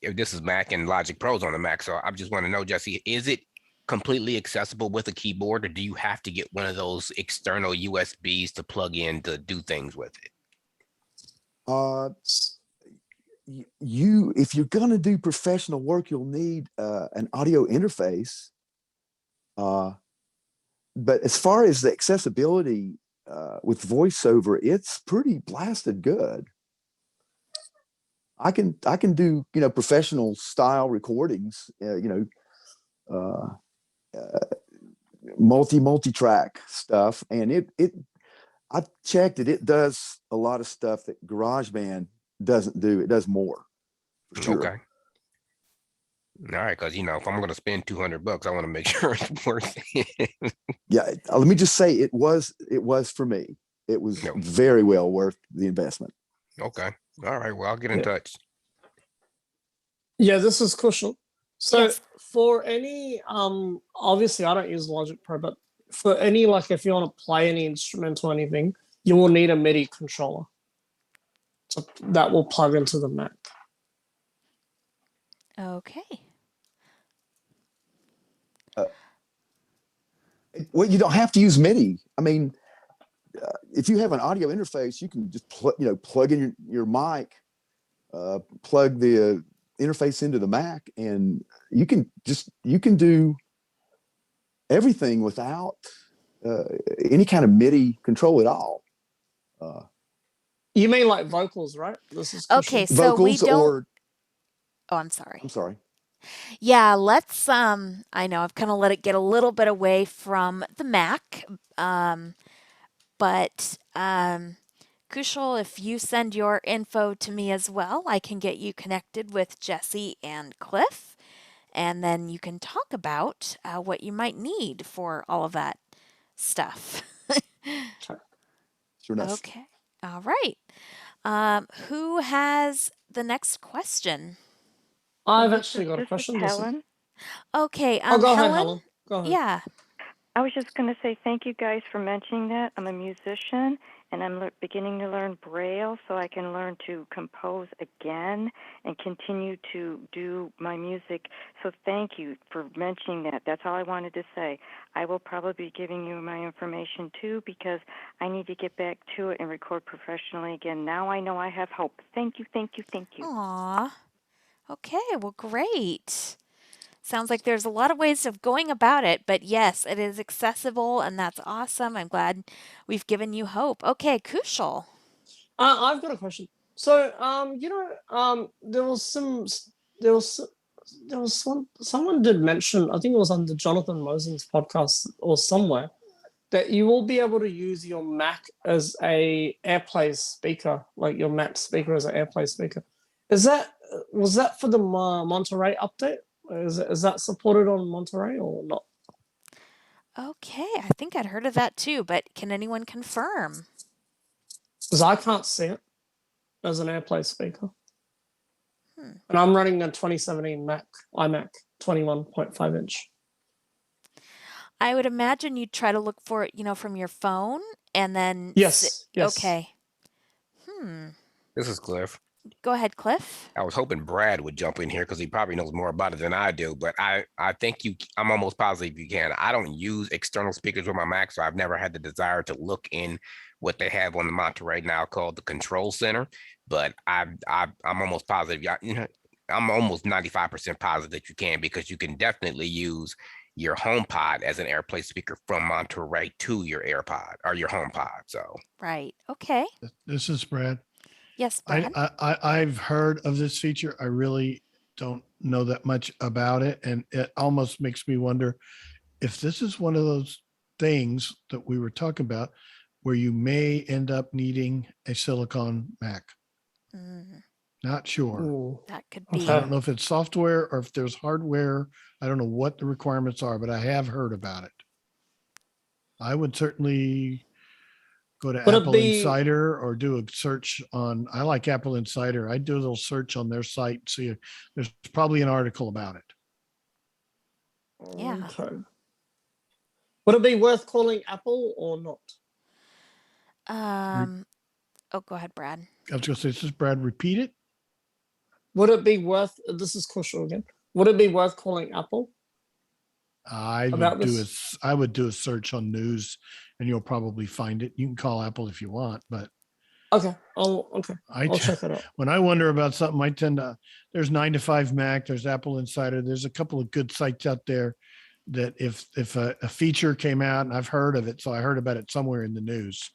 If this is Mac and Logic Pro's on the Mac, so I just want to know, Jesse, is it completely accessible with a keyboard, or do you have to get one of those external USBs to plug in to do things with it? If you're gonna do professional work, you'll need an audio interface. But as far as the accessibility with voiceover, it's pretty blasted good. I can do professional style recordings, multi-track stuff, and I've checked it. It does a lot of stuff that GarageBand doesn't do. It does more, for sure. Okay. All right, because if I'm going to spend $200, I want to make sure it's worth it. Yeah, let me just say it was for me. It was very well worth the investment. Okay. All right. Well, I'll get in touch. Yeah, this is Kushal. So for any obviously I don't use Logic Pro, but for any if you want to play any instrument or anything, you will need a MIDI controller. So that will plug into the Mac. Okay. Well, you don't have to use MIDI. I mean, if you have an audio interface, you can just plug in your mic, plug the interface into the Mac, and you can do everything without any kind of MIDI control at all. You mean like vocals, right? This is Okay, so we vocals don't. or Oh, I'm sorry. I'm sorry. Yeah, let's I know I've kind of let it get a little bit away from the Mac. But Kushal, if you send your info to me as well, I can get you connected with Jesse and Cliff, and then you can talk about what you might need for all of that stuff. Sure enough. Okay. All right. Who has the next question? I've This actually got a is question. Helen. Okay. Oh, go ahead, Helen. Helen. Go ahead. Yeah. I was just going to say thank you guys for mentioning that. I'm a musician, and I'm beginning to learn Braille so I can learn to compose again and continue to do my music. So thank you for mentioning that. That's all I wanted to say. I will probably be giving you my information too because I need to get back to it and record professionally again. Now I know I have hope. Thank you, thank you, thank you. Aw. Okay. Well, great. Sounds like there's a lot of ways of going about it, but yes, it is accessible, and that's awesome. I'm glad we've given you hope. Okay, Kushal. I've got a question. So, there was someone did mention, I think it was on the Jonathan Mosen's podcast or somewhere, that you will be able to use your Mac as a AirPlay speaker, like your Mac speaker as an AirPlay speaker. Was that for the Monterey update? Is that supported on Monterey or not? Okay, I think I'd heard of that too, but can anyone confirm? Because I can't see it as an AirPlay speaker. And I'm running a 2017 iMac 21.5 inch. I would imagine you'd try to look for it, from your phone and then. Yes. Okay. This is Cliff. Go ahead, Cliff. I was hoping Brad would jump in here because he probably knows more about it than I do. But I think I'm almost positive you can. I don't use external speakers with my Mac, so I've never had the desire to look in what they have on the Monterey now called the Control Center. But I'm almost positive. I'm almost 95% positive that you can, because you can definitely use your HomePod as an AirPlay speaker from Monterey to your AirPod or your HomePod. So Right. Okay. This is Brad. Yes, Brad. I've heard of this feature. I really don't know that much about it. And it almost makes me wonder if this is one of those things that we were talking about where you may end up needing a silicon Mac. Not sure. Ooh. That could be. I don't know if it's software or if there's hardware. I don't know what the requirements are, but I have heard about it. I would certainly go to Apple Insider or do a search on, I like Apple Insider. I'd do a little search on their site. See, there's probably an article about it. Yeah. Okay. Would it be worth calling Apple or not? Oh, go ahead, Brad. I was going to say, this is Brad, repeat it. Would it be worth, this is Kushal again, would it be worth calling Apple? I would do a search on news and you'll probably find it. You can call Apple if you want, but okay. I'll check it out. When I wonder about something, I tend to, there's 9to5 Mac, there's Apple Insider. There's a couple of good sites out there that if a feature came out, and I've heard of it, so I heard about it somewhere in the news,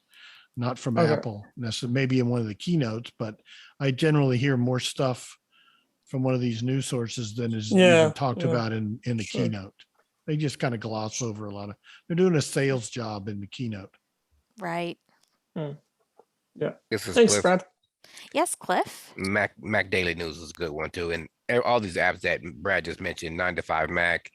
not from Apple, maybe in one of the keynotes, but I generally hear more stuff from one of these news sources than is even talked about in the keynote. They just kind of gloss over a lot of, they're doing a sales job in the keynote. Right. Yeah. This is Thanks, Cliff. Brad. Yes, Cliff. Mac Daily News is a good one too. And all these apps that Brad just mentioned, 9to5 Mac,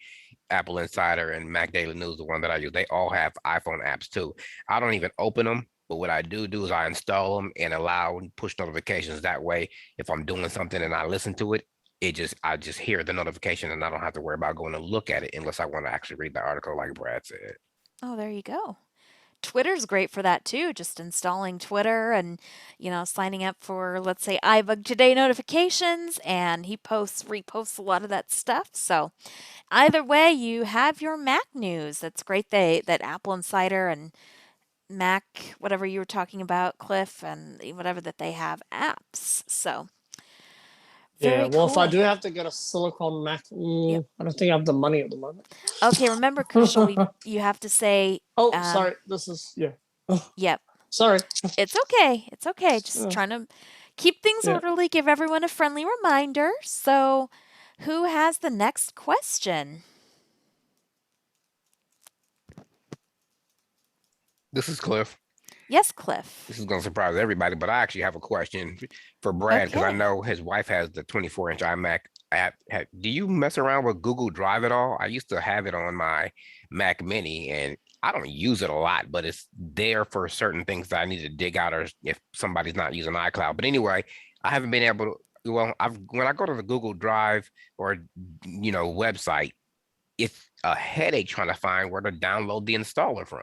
Apple Insider, and Mac Daily News, the one that I use, they all have iPhone apps too. I don't even open them, but what I do is I install them and allow push notifications. That way, if I'm doing something and I listen to it, I just hear the notification and I don't have to worry about going to look at it unless I want to actually read the article like Brad said. Oh, there you go. Twitter's great for that too, just installing Twitter and, signing up for, let's say, iBUG Today notifications, and he reposts a lot of that stuff. So either way, you have your Mac news. That's great that Apple Insider and Mac, whatever you were talking about, Cliff, and whatever that they have apps. So Very cool. if I do have to get a silicon Mac, I don't think I have the money at the moment. Okay, remember, Kushal, you have to say. Sorry. This is Yep. Sorry. It's okay. It's okay. Just trying to keep things orderly, give everyone a friendly reminder. So, who has the next question? This is Cliff. Yes, Cliff. This is going to surprise everybody, but I actually have a question for Brad because I know his wife has the 24-inch iMac app. Do you mess around with Google Drive at all? I used to have it on my Mac Mini, and I don't use it a lot, but it's there for certain things that I need to dig out, or if somebody's not using iCloud. But anyway, I haven't been able to. Well, when I go to the Google Drive or website, it's a headache trying to find where to download the installer from.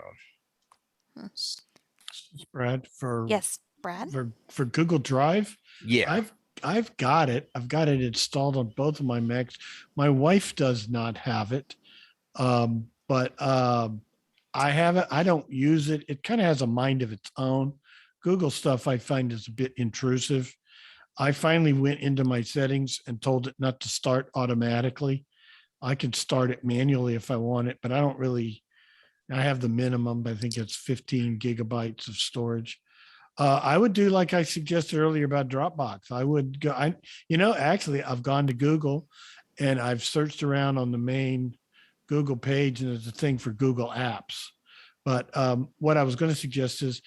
Brad, yes, Brad, for Google Drive. Yeah, I've got it. I've got it installed on both of my Macs. My wife does not have it, but I have it. I don't use it. It kind of has a mind of its own. Google stuff I find is a bit intrusive. I finally went into my settings and told it not to start automatically. I can start it manually if I want it, but I don't really. I have the minimum. I think it's 15 gigabytes of storage. I would do like I suggested earlier about Dropbox. I would go. Actually, I've gone to Google, and I've searched around on the main Google page, and there's a thing for Google Apps. But what I was going to suggest is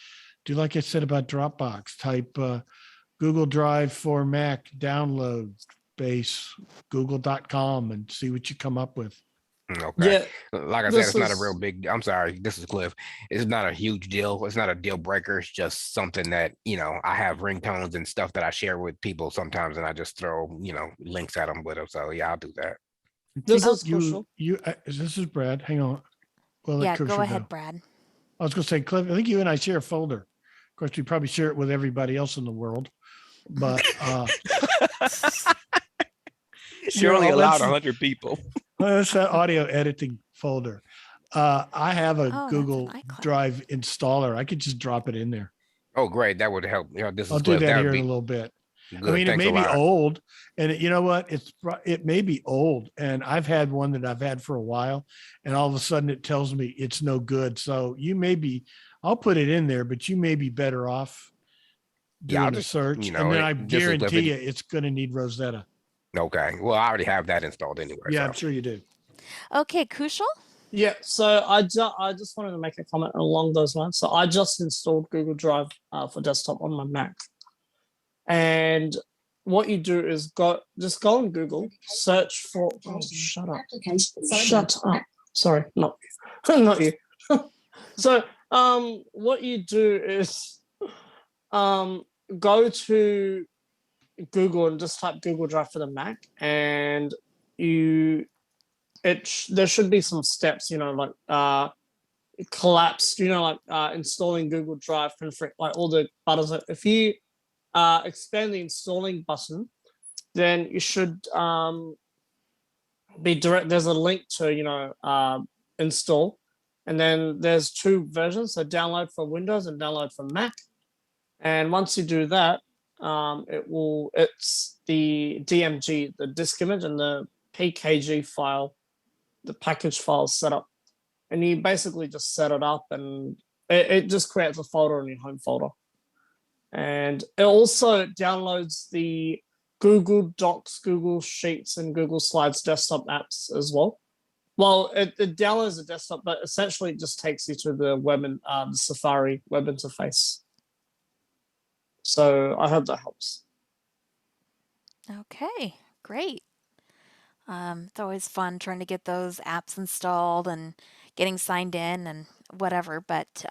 do like I said about Dropbox. Type Google Drive for Mac download base google.com and see what you come up with. Okay. Yeah, like I said, it's not a real big. I'm sorry. This is Cliff. It's not a huge deal. It's not a deal breaker. It's just something that I have ringtones and stuff that I share with people sometimes, and I just throw links at them with them. So yeah, I'll do that. This is crucial. This is Brad. Hang on. Well, yeah, go ahead, Brad. I was going to say, Cliff. I think you and I share a folder. Of course, we probably share it with everybody else in the world, but you're only allowed 100 people. That's that audio editing folder. I have a Google Drive installer. I could just drop it in there. Oh, great. That would help. I'll do that here in a little bit. Good. I mean, it may be old, and you know what? It may be old, and I've had one that I've had for a while, and all of a sudden it tells me it's no good. So I'll put it in there, but you may be better off doing a search, and then I guarantee you it's going to need Rosetta. Okay. Well, I already have that installed anyway. Yeah, so. I'm sure you do. Okay, Kushal? Yeah, so I just wanted to make a comment along those lines. So I just installed Google Drive for desktop on my Mac. And what you do is go on Google, search for shut up. Shut up. Sorry, not you. So what you do is go to Google and just type Google Drive for the Mac, and there should be some steps, like collapse, installing Google Drive, like all the buttons. If you expand the installing button, then you should be direct. There's a link to install, and then there's two versions, so download for Windows and download for Mac. And once you do that, it's the DMG, the disk image, and the PKG file, the package file set up, and you basically just set it up, and it just creates a folder in your home folder. And it also downloads the Google Docs, Google Sheets, and Google Slides desktop apps as well. Well, it downloads the desktop, but essentially it just takes you to the web and the Safari web interface. So I hope that helps. Okay, great. It's always fun trying to get those apps installed and getting signed in and whatever. But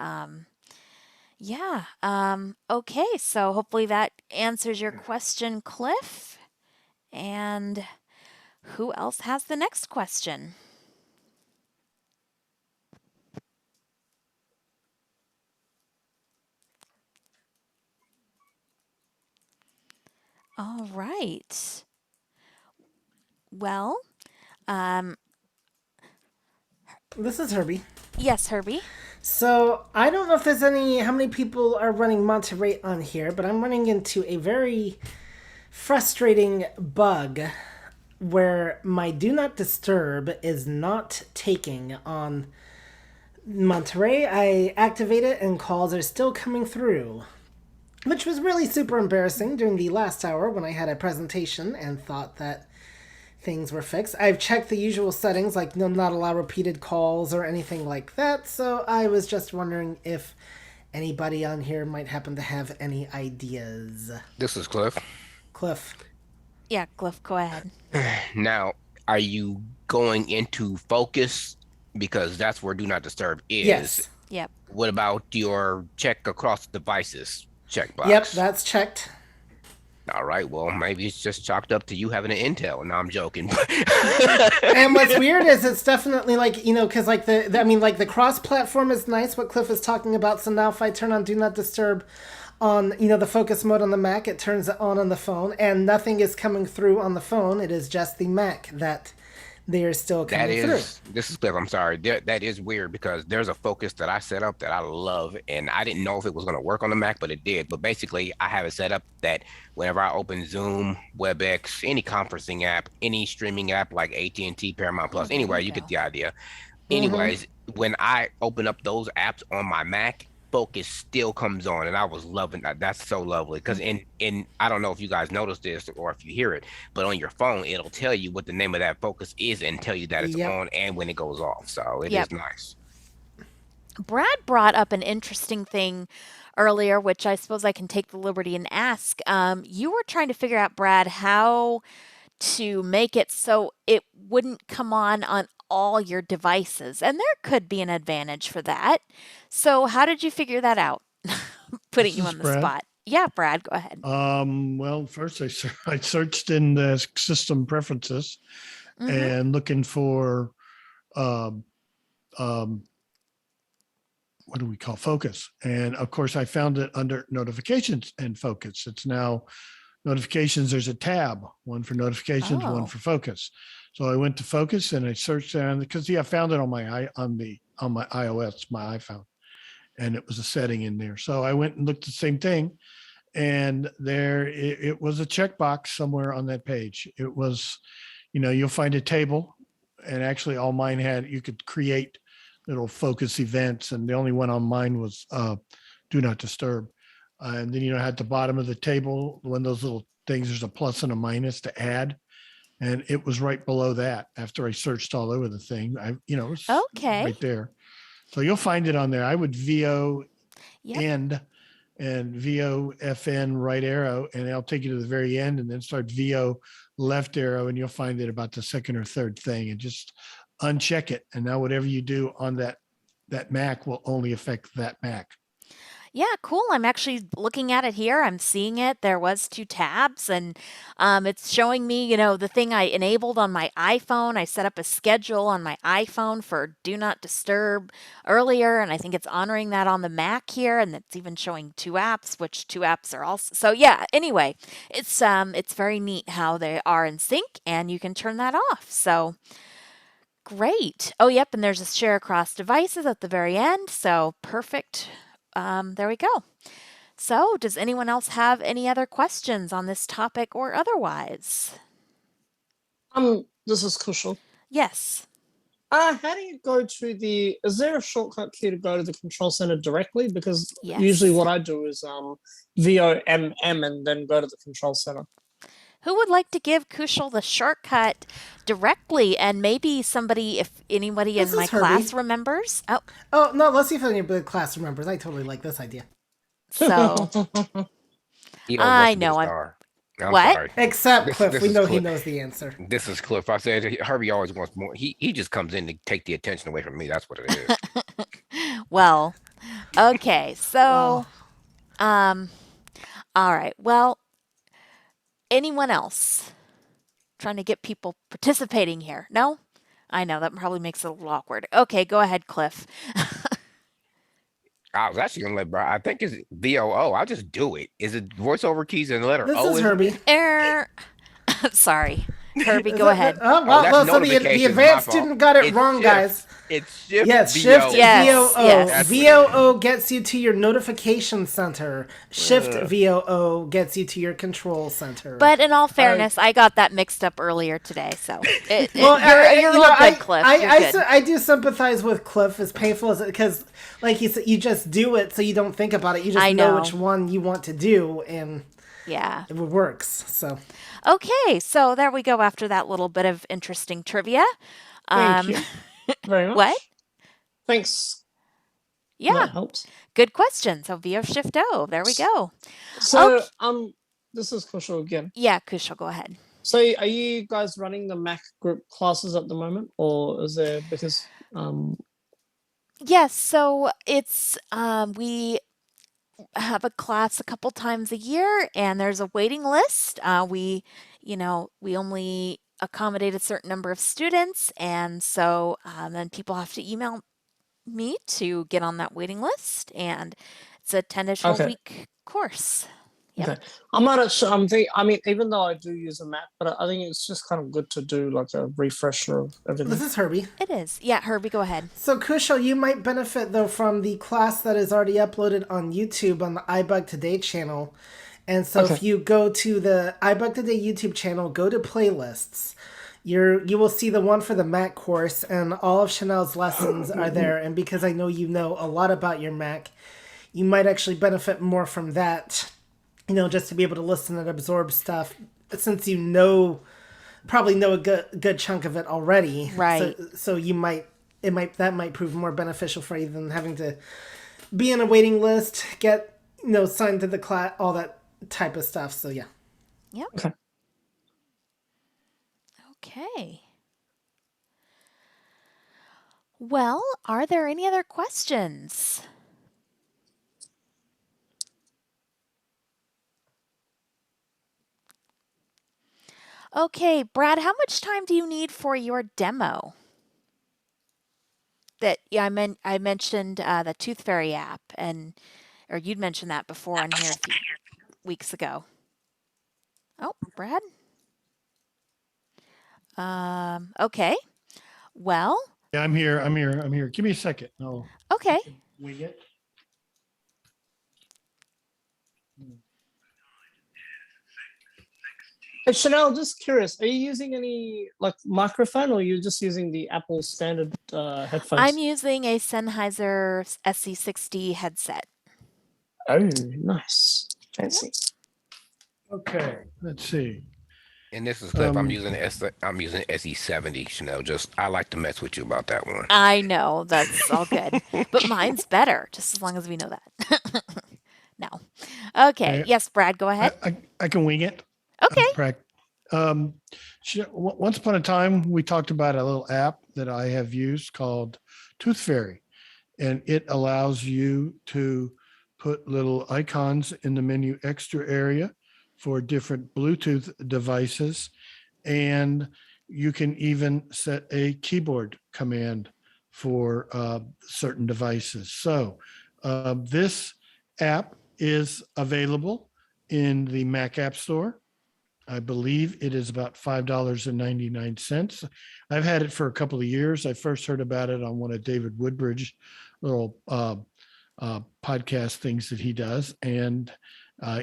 okay, so hopefully that answers your question, Cliff. And who else has the next question? All right. Well, this is Herbie. Yes, Herbie. So I don't know if there's how many people are running Monterey on here, but I'm running into a very frustrating bug where my Do Not Disturb is not taking on Monterey, I activate it and calls are still coming through. Which was really super embarrassing during the last hour when I had a presentation and thought that things were fixed. I've checked the usual settings like no, not allow repeated calls or anything like that, so I was just wondering if anybody on here might happen to have any ideas. This is Cliff. Cliff. Yeah, Cliff, go ahead. Now, are you going into focus? Because that's where Do Not Disturb is. Yes. Yep. What about your check across devices checkbox? Yep, that's checked. All right, well, maybe it's just chalked up to you having an Intel. No, I'm joking. And what's weird is it's definitely like, because like the cross-platform is nice, what Cliff is talking about. So now if I turn on Do Not Disturb on, the focus mode on the Mac, it turns it on the phone, and nothing is coming through on the phone. It is just the Mac that they are still coming through. This is Cliff. I'm sorry. That is weird because there's a focus that I set up that I love, and I didn't know if it was going to work on the Mac, but it did. But basically, I have it set up that whenever I open Zoom, WebEx, any conferencing app, any streaming app like AT&T, Paramount Plus, anyway, you get the idea. Anyways, when I open up those apps on my Mac, focus still comes on, and I was loving that. That's so lovely because in I don't know if you guys noticed this or if you hear it, but on your phone it'll tell you what the name of that focus is and tell you that it's on and when it goes off. So it is nice. Brad brought up an interesting thing earlier, which I suppose I can take the liberty and ask. You were trying to figure out, Brad, how to make it so it wouldn't come on all your devices, and there could be an advantage for that. So how did you figure that out? Putting you on the spot. Yeah, Brad, go ahead. Well, first I searched in the system preferences and looking for what do we call focus? And of course I found it under notifications and focus. It's now notifications. There's a tab, one for notifications, one for focus. So I went to focus and I searched there because I found it on my iOS, my iPhone, and it was a setting in there. So I went and looked at the same thing, and there it was a checkbox somewhere on that page. It was, you'll find a table, and actually all mine had, you could create little focus events, and the only one on mine was Do Not Disturb. And then, at the bottom of the table, one of those little things, there's a plus and a minus to add. And it was right below that after I searched all over the thing. It was right there. So you'll find it on there. I would VO end and VO FN right arrow, and I'll take you to the very end and then start VO left arrow, and you'll find it about the second or third thing, and just uncheck it. And now whatever you do on that Mac will only affect that Mac. Yeah, cool. I'm actually looking at it here. I'm seeing it. There was 2 tabs, and it's showing me, the thing I enabled on my iPhone. I set up a schedule on my iPhone for Do Not Disturb earlier, and I think it's honoring that on the Mac here, and it's even showing 2 apps, which 2 apps are also. So yeah, anyway, it's very neat how they are in sync, and you can turn that off. So great. Oh, yep, and there's a share across devices at the very end. So perfect. There we go. So, does anyone else have any other questions on this topic or otherwise? This is Kushal. Yes. How do you go to is there a shortcut key to go to the control center directly? Because usually what I do is VOMM and then go to the control center. Who would like to give Kushal the shortcut directly? And maybe somebody, if anybody in my class remembers. Oh, no, let's see if anybody in the class remembers. I totally like this idea. So, I know. I'm what? sorry. Except Cliff, we know Cliff. he knows the answer. This is Cliff. I said Herbie always wants more. He just comes in to take the attention away from me. That's what it is. Well, okay. So, all right. Well, anyone else? Trying to get people participating here. No? I know, that probably makes it a little awkward. Okay, go ahead, Cliff. I was actually gonna let Brian. I think it's VOO. I'll just do it. Is it voiceover keys and the letter This O? is Herbie. Sorry. Herbie, go ahead. So the advanced student got it wrong, guys. It's Shift Yes, Shift VO. VOO. That's what it is. VOO gets you to your notification center. Shift VOO gets you to your control center. But in all fairness, I got that mixed up earlier today, so you're you all know, good, Cliff. You're good. I do sympathize with Cliff, as painful as it, because, like you said, you just do it, so you don't think about it. You just know which one you want to do, and it works. So okay, so there we go. After that little bit of interesting trivia, Thank you very much. What? Thanks. Yeah, that helps. Good question. So VO Shift O. There we go. So this is Kushal again. Yeah, Kushal, go ahead. So are you guys running the Mac group classes at the moment, or is there because Yes, so it's we have a class a couple times a year, and there's a waiting list. We only accommodate a certain number of students, and so then people have to email me to get on that waiting list, and it's a 10 to 12 week course. Yep. Okay, I'm not sure. I mean, even though I do use a Mac, but I think it's just kind of good to do like a refresher of everything. this is Herbie. It is. Yeah, Herbie, go ahead. So Kushal, you might benefit though from the class that is already uploaded on YouTube on the iBUG Today channel. And so if you go to the iBUG Today YouTube channel, go to playlists. You will see the one for the Mac course, and all of Chanelle's lessons are there. And because I know you know a lot about your Mac, you might actually benefit more from that. Just to be able to listen and absorb stuff, since probably know a good chunk of it already. Right. So that might prove more beneficial for you than having to be in a waiting list, get signed to the class, all that type of stuff. So yeah. Yep. Okay. Well, are there any other questions? Okay, Brad, how much time do you need for your demo? I mentioned the Tooth Fairy app, or you'd mentioned that before on here a few weeks ago. Oh, Brad? Okay. Well. Yeah, I'm here. Give me a second. Okay. Wing it. Hey, Chanelle, just curious, are you using any like microphone, or are you just using the Apple standard headphones? I'm using a Sennheiser SC60 headset. Oh, nice. Fancy. Okay, let's see. And this is Cliff. I'm using SE70, Chanelle. I like to mess with you about that one. I know, that's all good. But mine's better, just as long as we know that. No. Okay. Yes, Brad, go ahead. I can wing it. Okay. Once upon a time, we talked about a little app that I have used called Tooth Fairy, and it allows you to put little icons in the menu extra area for different Bluetooth devices, and you can even set a keyboard command for certain devices. So this app is available in the Mac App Store. I believe it is about $5.99. I've had it for a couple of years. I first heard about it on one of David Woodbridge's little podcast things that he does, and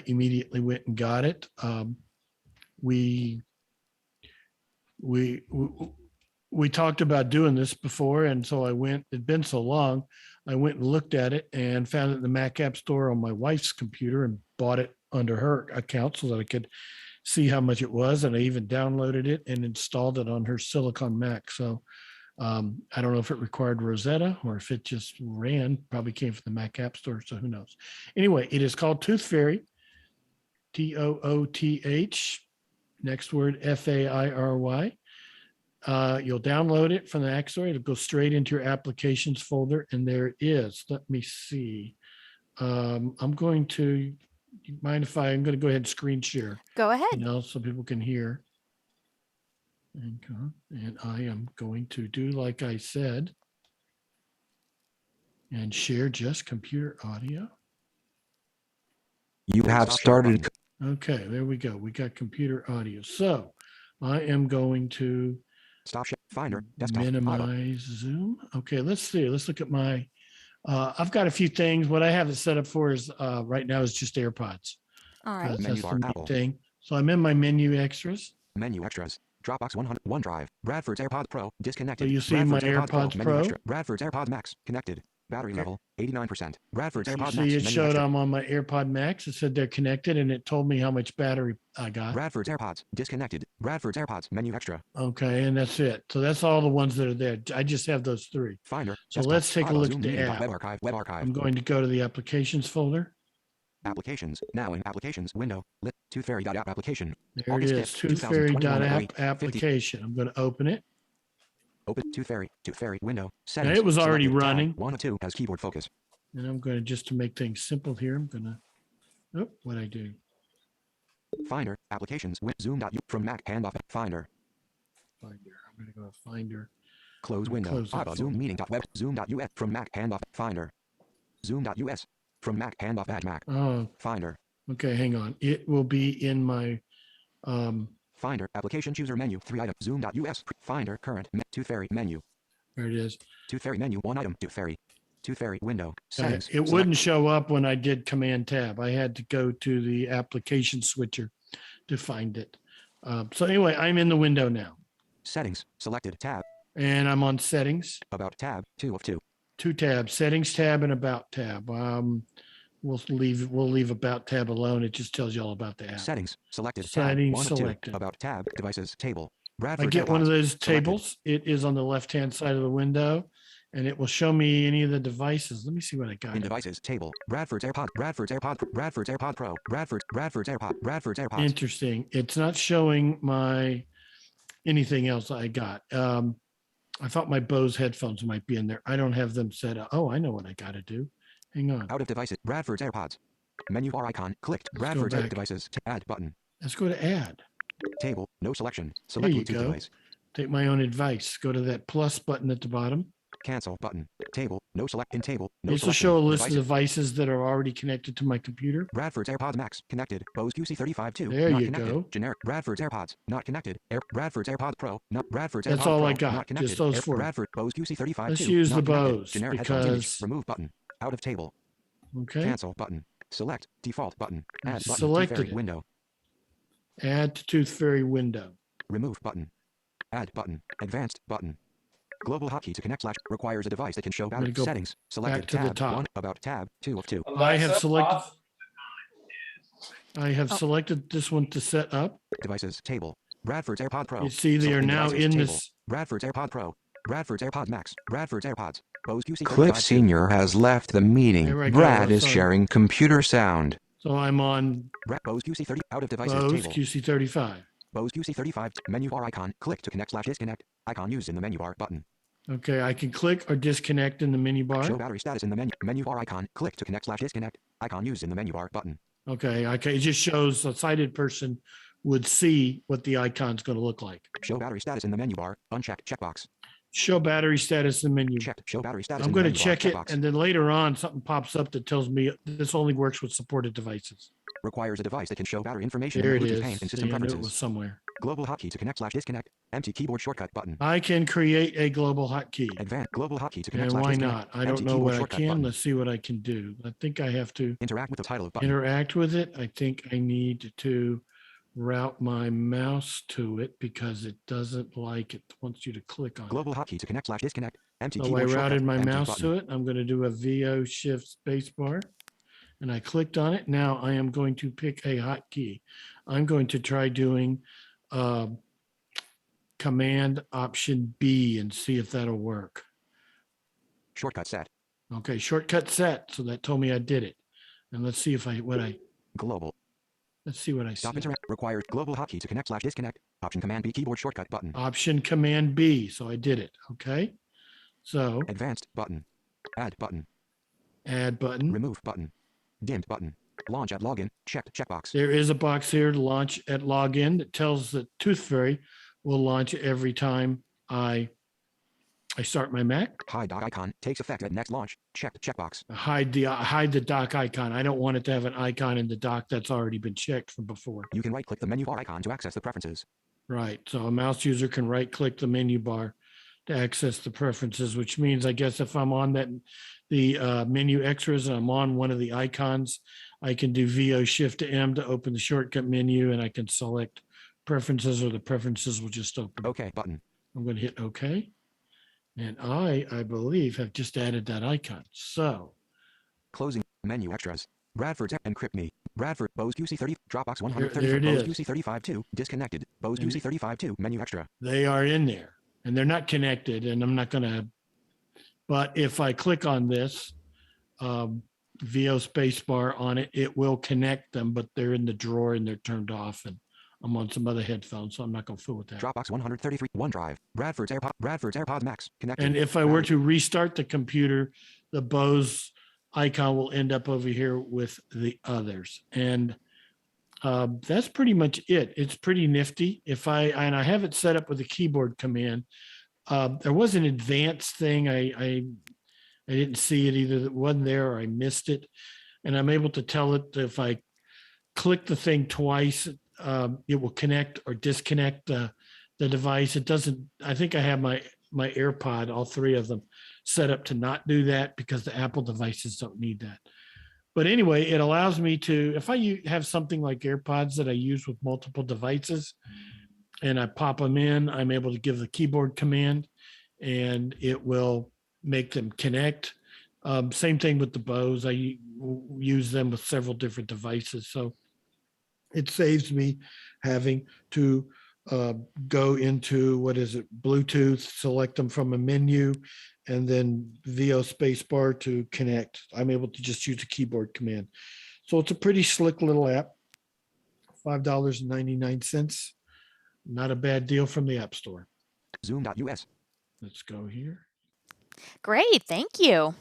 immediately went and got it. We talked about doing this before, and so I went. It'd been so long, I went and looked at it and found it in the Mac App Store on my wife's computer and bought it under her account so that I could see how much it was. And I even downloaded it and installed it on her Silicon Mac. So I don't know if it required Rosetta or if it just ran, probably came from the Mac App Store. So who knows? Anyway, it is called Tooth Fairy, TOOTH, next word, FAIRY. You'll download it from the App Store. It'll go straight into your applications folder, and there it is. Let me see. I'm going to I'm going to go ahead and screen share. Go ahead. So people can hear. And I am going to do like I said and share just computer audio. You have started. Okay, there we go. We got computer audio. So I am going to Stop share. Finder. Desktop. Minimize Zoom. Okay, let's see. Let's look at my. I've got a few things. What I have it set up for is right now is just AirPods. All right. Menu That's bar. the main Apple. thing. So I'm in my menu extras. Menu extras. Dropbox 100. OneDrive. Bradford's AirPods Pro. Disconnected. So you see my Bradford's AirPods Menu Pro. extra. Bradford's AirPods Max. Connected. Battery level 89%. Bradford's You AirPods see Max. it Menu showed extra. I'm on my AirPod Max. It said they're connected and it told me how much battery I got. Bradford's AirPods. Disconnected. Bradford's AirPods. Menu extra. Okay, and that's it. So that's all the ones that are there. I just have those three. Finder. So Desktop. let's take a iBUG, look Zoom at the meeting. app. Web archive. Web archive. I'm going to go to the applications folder. Applications. Now in applications window. Lit. ToothFairy.app application. There it is. 5th, 2021 at ToothFairy.app application. I'm going to open it. Open ToothFairy. ToothFairy window. Now Settings. it was already Selected. Tab. running. 1 of 2 has keyboard focus. And I'm going to, just to make things simple here, I'm going to, oh, what'd I do? Finder. Applications. Zoom.u. From Mac. Handoff. Finder. Finder. I'm going to go to Finder. Close window. Close that iBUG, folder. Zoom meeting.web. Zoom.us. From Mac. Handoff. Finder. Zoom.us. From Mac. Handoff. Add Mac. Oh, Finder. okay, hang on. It will be in my, Finder. Application chooser menu. 3 items. Zoom.us. Finder. Current. ToothFairy. Menu. there it is. ToothFairy menu. 1 item. ToothFairy. ToothFairy window. Okay, Settings. it wouldn't show up when I did Command Tab. I had to go to the application switcher to find it. So anyway, I'm in the window now. Settings. Selected. Tab. And I'm on settings. About tab. 2 of 2. 2 tabs, settings tab and about tab. We'll leave about tab alone. It just tells you all about the app. Settings. Selected. Settings tab. 1 of 2. selected. About tab. Devices. Table. I Bradford get one of AirPods. those Selected. tables. It is on the left-hand side of the window, and it will show me any of the devices. Let me see what I got. In devices table. Bradford's AirPod. Bradford's AirPod. Bradford's AirPod Pro. Bradford's AirPod. Bradford's AirPods. Interesting. It's not showing my anything else I got. I thought my Bose headphones might be in there. I don't have them set up. Oh, I know what I got to do. Hang on. Out of devices. Bradford's AirPods. Menu bar icon. Clicked. Bradford's back. devices. Add button. Let's go to add. Table. No selection. There Select you Bluetooth go. device. Take my own advice. Go to that plus button at the bottom. Cancel button. Table. No select. In table. No This will selection. show a list of Devices. devices that are already connected to my computer. Bradford's AirPods Max. Connected. Bose QC35 2. There Not you connected. go. Generic. Bradford's AirPods. Not connected. Bradford's AirPods Pro. Not Bradford's That's AirPods all Pro. I got, Not connected. just those four. Bradford Bose QC35 Let's 2. use Not the connected. Bose Generic headphones image. because Remove button. Out of table. okay. Cancel button. Select. Default button. Add button. Selected ToothFairy it. window. Add to Tooth Fairy window. Remove button. Add button. Advanced button. Global hotkey to connect / requires a device that can show battery go settings. Selected back to the tab. top. 1 about tab. 2 of 2. I have selected. I Oh. have selected this one to set up. Devices table. Bradford's AirPod Pro. You see they are Selecting now devices in table. this. Bradford's AirPod Pro. Bradford's AirPods Max. Bradford's AirPods. Bose QC35 Cliff 2. Sr. has left the meeting. There I go. Brad is Sorry. sharing computer sound. So I'm on Bose QC30 out of devices Bose table. QC35. Bose QC35 menu bar icon. Click to connect / disconnect. Icon used in the menu bar button. Okay, I can click or disconnect in the menu bar. Show battery status in the menu bar icon. Click to connect / disconnect. Icon used in the menu bar button. Okay, it just shows a sighted person would see what the icon's going to look like. Show battery status in the menu bar. Unchecked checkbox. Show battery status in menu. Checked. Show battery status. I'm in the going to menu bar. check it, Checkbox. and then later on, something pops up that tells me this only works with supported devices. Requires a device that can show battery information There in it the Bluetooth is. pane and See, system I knew it preferences. was somewhere. Global hotkey to connect / disconnect. Empty keyboard shortcut button. I can create a global hotkey. Advanced global hotkey to connect And / why disconnect. not? I don't Empty know keyboard what I shortcut can. button. Let's see what I can do. I think I have to Interact with the title of button. interact with it. I think I need to route my mouse to it because it doesn't like it. Wants you to click on it. Global hotkey to connect / disconnect. Empty So I keyboard shortcut. routed my Empty mouse button. to it. I'm going to do a VO shift space bar. And I clicked on it. Now I am going to pick a hotkey. I'm going to try doing Command Option B and see if that'll work. Shortcut set. Okay, shortcut set. So that told me I did it. And let's see if Global. let's see what I Stop see. interact. Required global hotkey to connect / disconnect. Option Command B keyboard shortcut button. Option Command B. So I did it. Okay. So Advanced button. Add button. add button. Remove button. Dimmed button. Launch at login. Checked checkbox. There is a box here to launch at login that tells that Tooth Fairy will launch every time I start my Mac. Hide dock icon takes effect at next launch. Checked checkbox. Hide the dock icon. I don't want it to have an icon in the dock that's already been checked from before. You can right click the menu bar icon to access the preferences. Right. So a mouse user can right click the menu bar to access the preferences, which means I guess if I'm on the menu extras and I'm on one of the icons, I can do VO Shift to M to open the shortcut menu, and I can select preferences, or the preferences will just open. OK button. I'm going to hit OK. And I believe have just added that icon. So Closing menu extras. Bradford's encrypt me. Bradford Bose QC30 Dropbox there 134 it Bose is. QC35 disconnected. Bose And QC35 menu extra. they are in there, and they're not connected, and I'm not going to, but if I click on this, VO spacebar on it, it will connect them, but they're in the drawer and they're turned off, and I'm on some other headphones, so I'm not going to fool with that. Dropbox 133 OneDrive. Bradford's AirPods Max connected. And if I were to restart the computer, the Bose icon will end up over here with the others. And that's pretty much it. It's pretty nifty. And I have it set up with a keyboard command. There was an advanced thing. I didn't see it, either that wasn't there or I missed it. And I'm able to tell it that if I click the thing twice, it will connect or disconnect the device. It doesn't, I think I have my AirPod, all three of them, set up to not do that because the Apple devices don't need that. But anyway, it allows me to, if I have something like AirPods that I use with multiple devices and I pop them in, I'm able to give the keyboard command and it will make them connect. Same thing with the Bose. I use them with several different devices. So it saves me having to go into, Bluetooth, select them from a menu, and then VO spacebar to connect. I'm able to just use a keyboard command. So it's a pretty slick little app, $5.99. Not a bad deal from the App Store. Zoom.us. Let's go here. Great, thank you.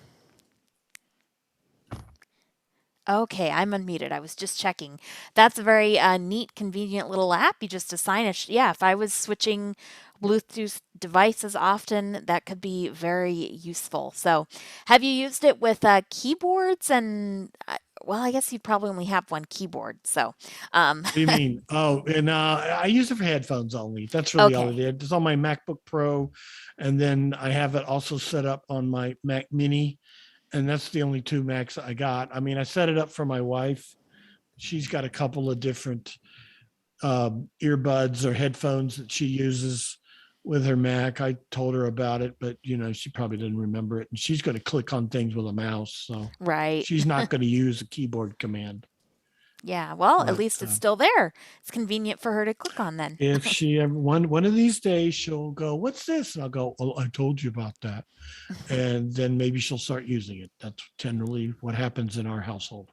Okay, I'm unmuted. I was just checking. That's a very neat, convenient little app. You just assign it. Yeah, if I was switching Bluetooth devices often, that could be very useful. So, have you used it with keyboards? And well, I guess you probably only have one keyboard. So, What do you mean? Oh, and I use it for headphones only. That's really all it Okay. is. It's on my MacBook Pro, and then I have it also set up on my Mac Mini, and that's the only two Macs I got. I mean, I set it up for my wife. She's got a couple of different earbuds or headphones that she uses with her Mac. I told her about it, but she probably didn't remember it, and she's going to click on things with a mouse, so right. she's not going to use a keyboard command. Yeah, well, at But, least it's still there. It's convenient for her to click on then. If she ever one of these days, she'll go, "What's this?" And I'll go, "Oh, I told you about that," and then maybe she'll start using it. That's generally what happens in our household.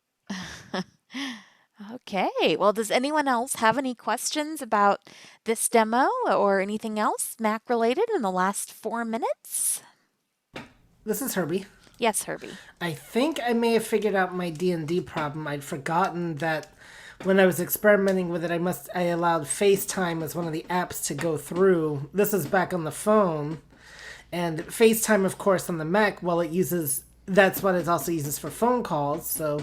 Okay. Well, does anyone else have any questions about this demo or anything else Mac related in the last 4 minutes? This is Herbie. Yes, Herbie. I think I may have figured out my D&D problem. I'd forgotten that when I was experimenting with it, I allowed FaceTime as one of the apps to go through. This is back on the phone. And FaceTime, of course, on the Mac, that's what it also uses for phone calls. So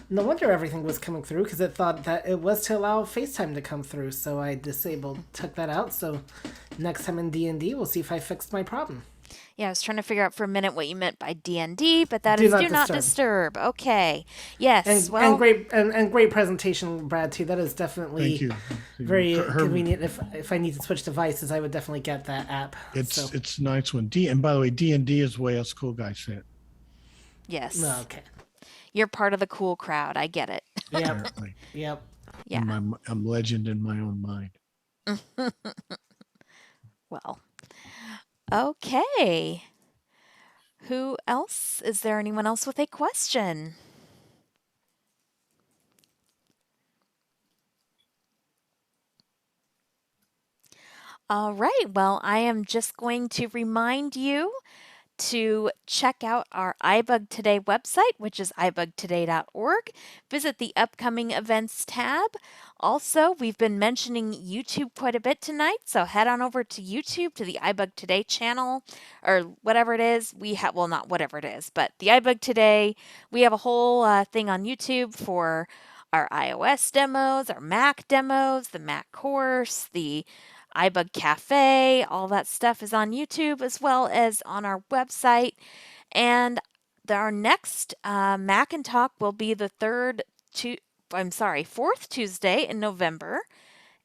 no wonder everything was coming through, because it thought that it was to allow FaceTime to come through. So I took that out. So next time in D&D, we'll see if I fixed my problem. Yeah, I was trying to figure out for a minute what you meant by DND, but that is do not disturb. Okay. Yes. And great presentation, Brad, too. That is definitely Thank you. very convenient. If I need to switch devices, I would definitely get that app. It's a nice one. And by the way, D&D is the way us cool guys say it. Yes. Okay. You're part of the cool crowd. I get it. Yep. Yep. Yeah. I'm legend in my own mind. Well, okay. Who else? Is there anyone else with a question? All right. Well, I am just going to remind you to check out our iBUG Today website, which is ibugtoday.org. Visit the upcoming events tab. Also, we've been mentioning YouTube quite a bit tonight, so head on over to YouTube, to the iBUG Today channel, or whatever it is. Not whatever it is, but the iBUG Today. We have a whole thing on YouTube for our iOS demos, our Mac demos, the Mac course, the iBUG Cafe. All that stuff is on YouTube as well as on our website. And our next Mac and Talk will be the fourth Tuesday in November.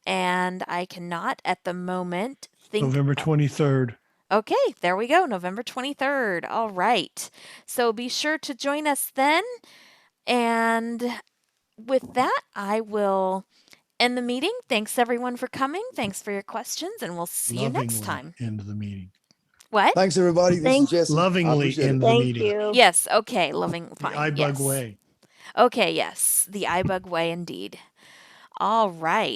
And I cannot at the moment think. November 23rd. Okay, there we go, November 23rd. All right. So be sure to join us then. And with that, I will end the meeting. Thanks everyone for coming. Thanks for your questions, and we'll see you next time. End the meeting. What? Thanks, everybody. This is Jesse. Lovingly end the Thank meeting. you. Yes, okay, loving, The fine. iBug Yes. way. Okay, yes, the iBug way indeed. All right.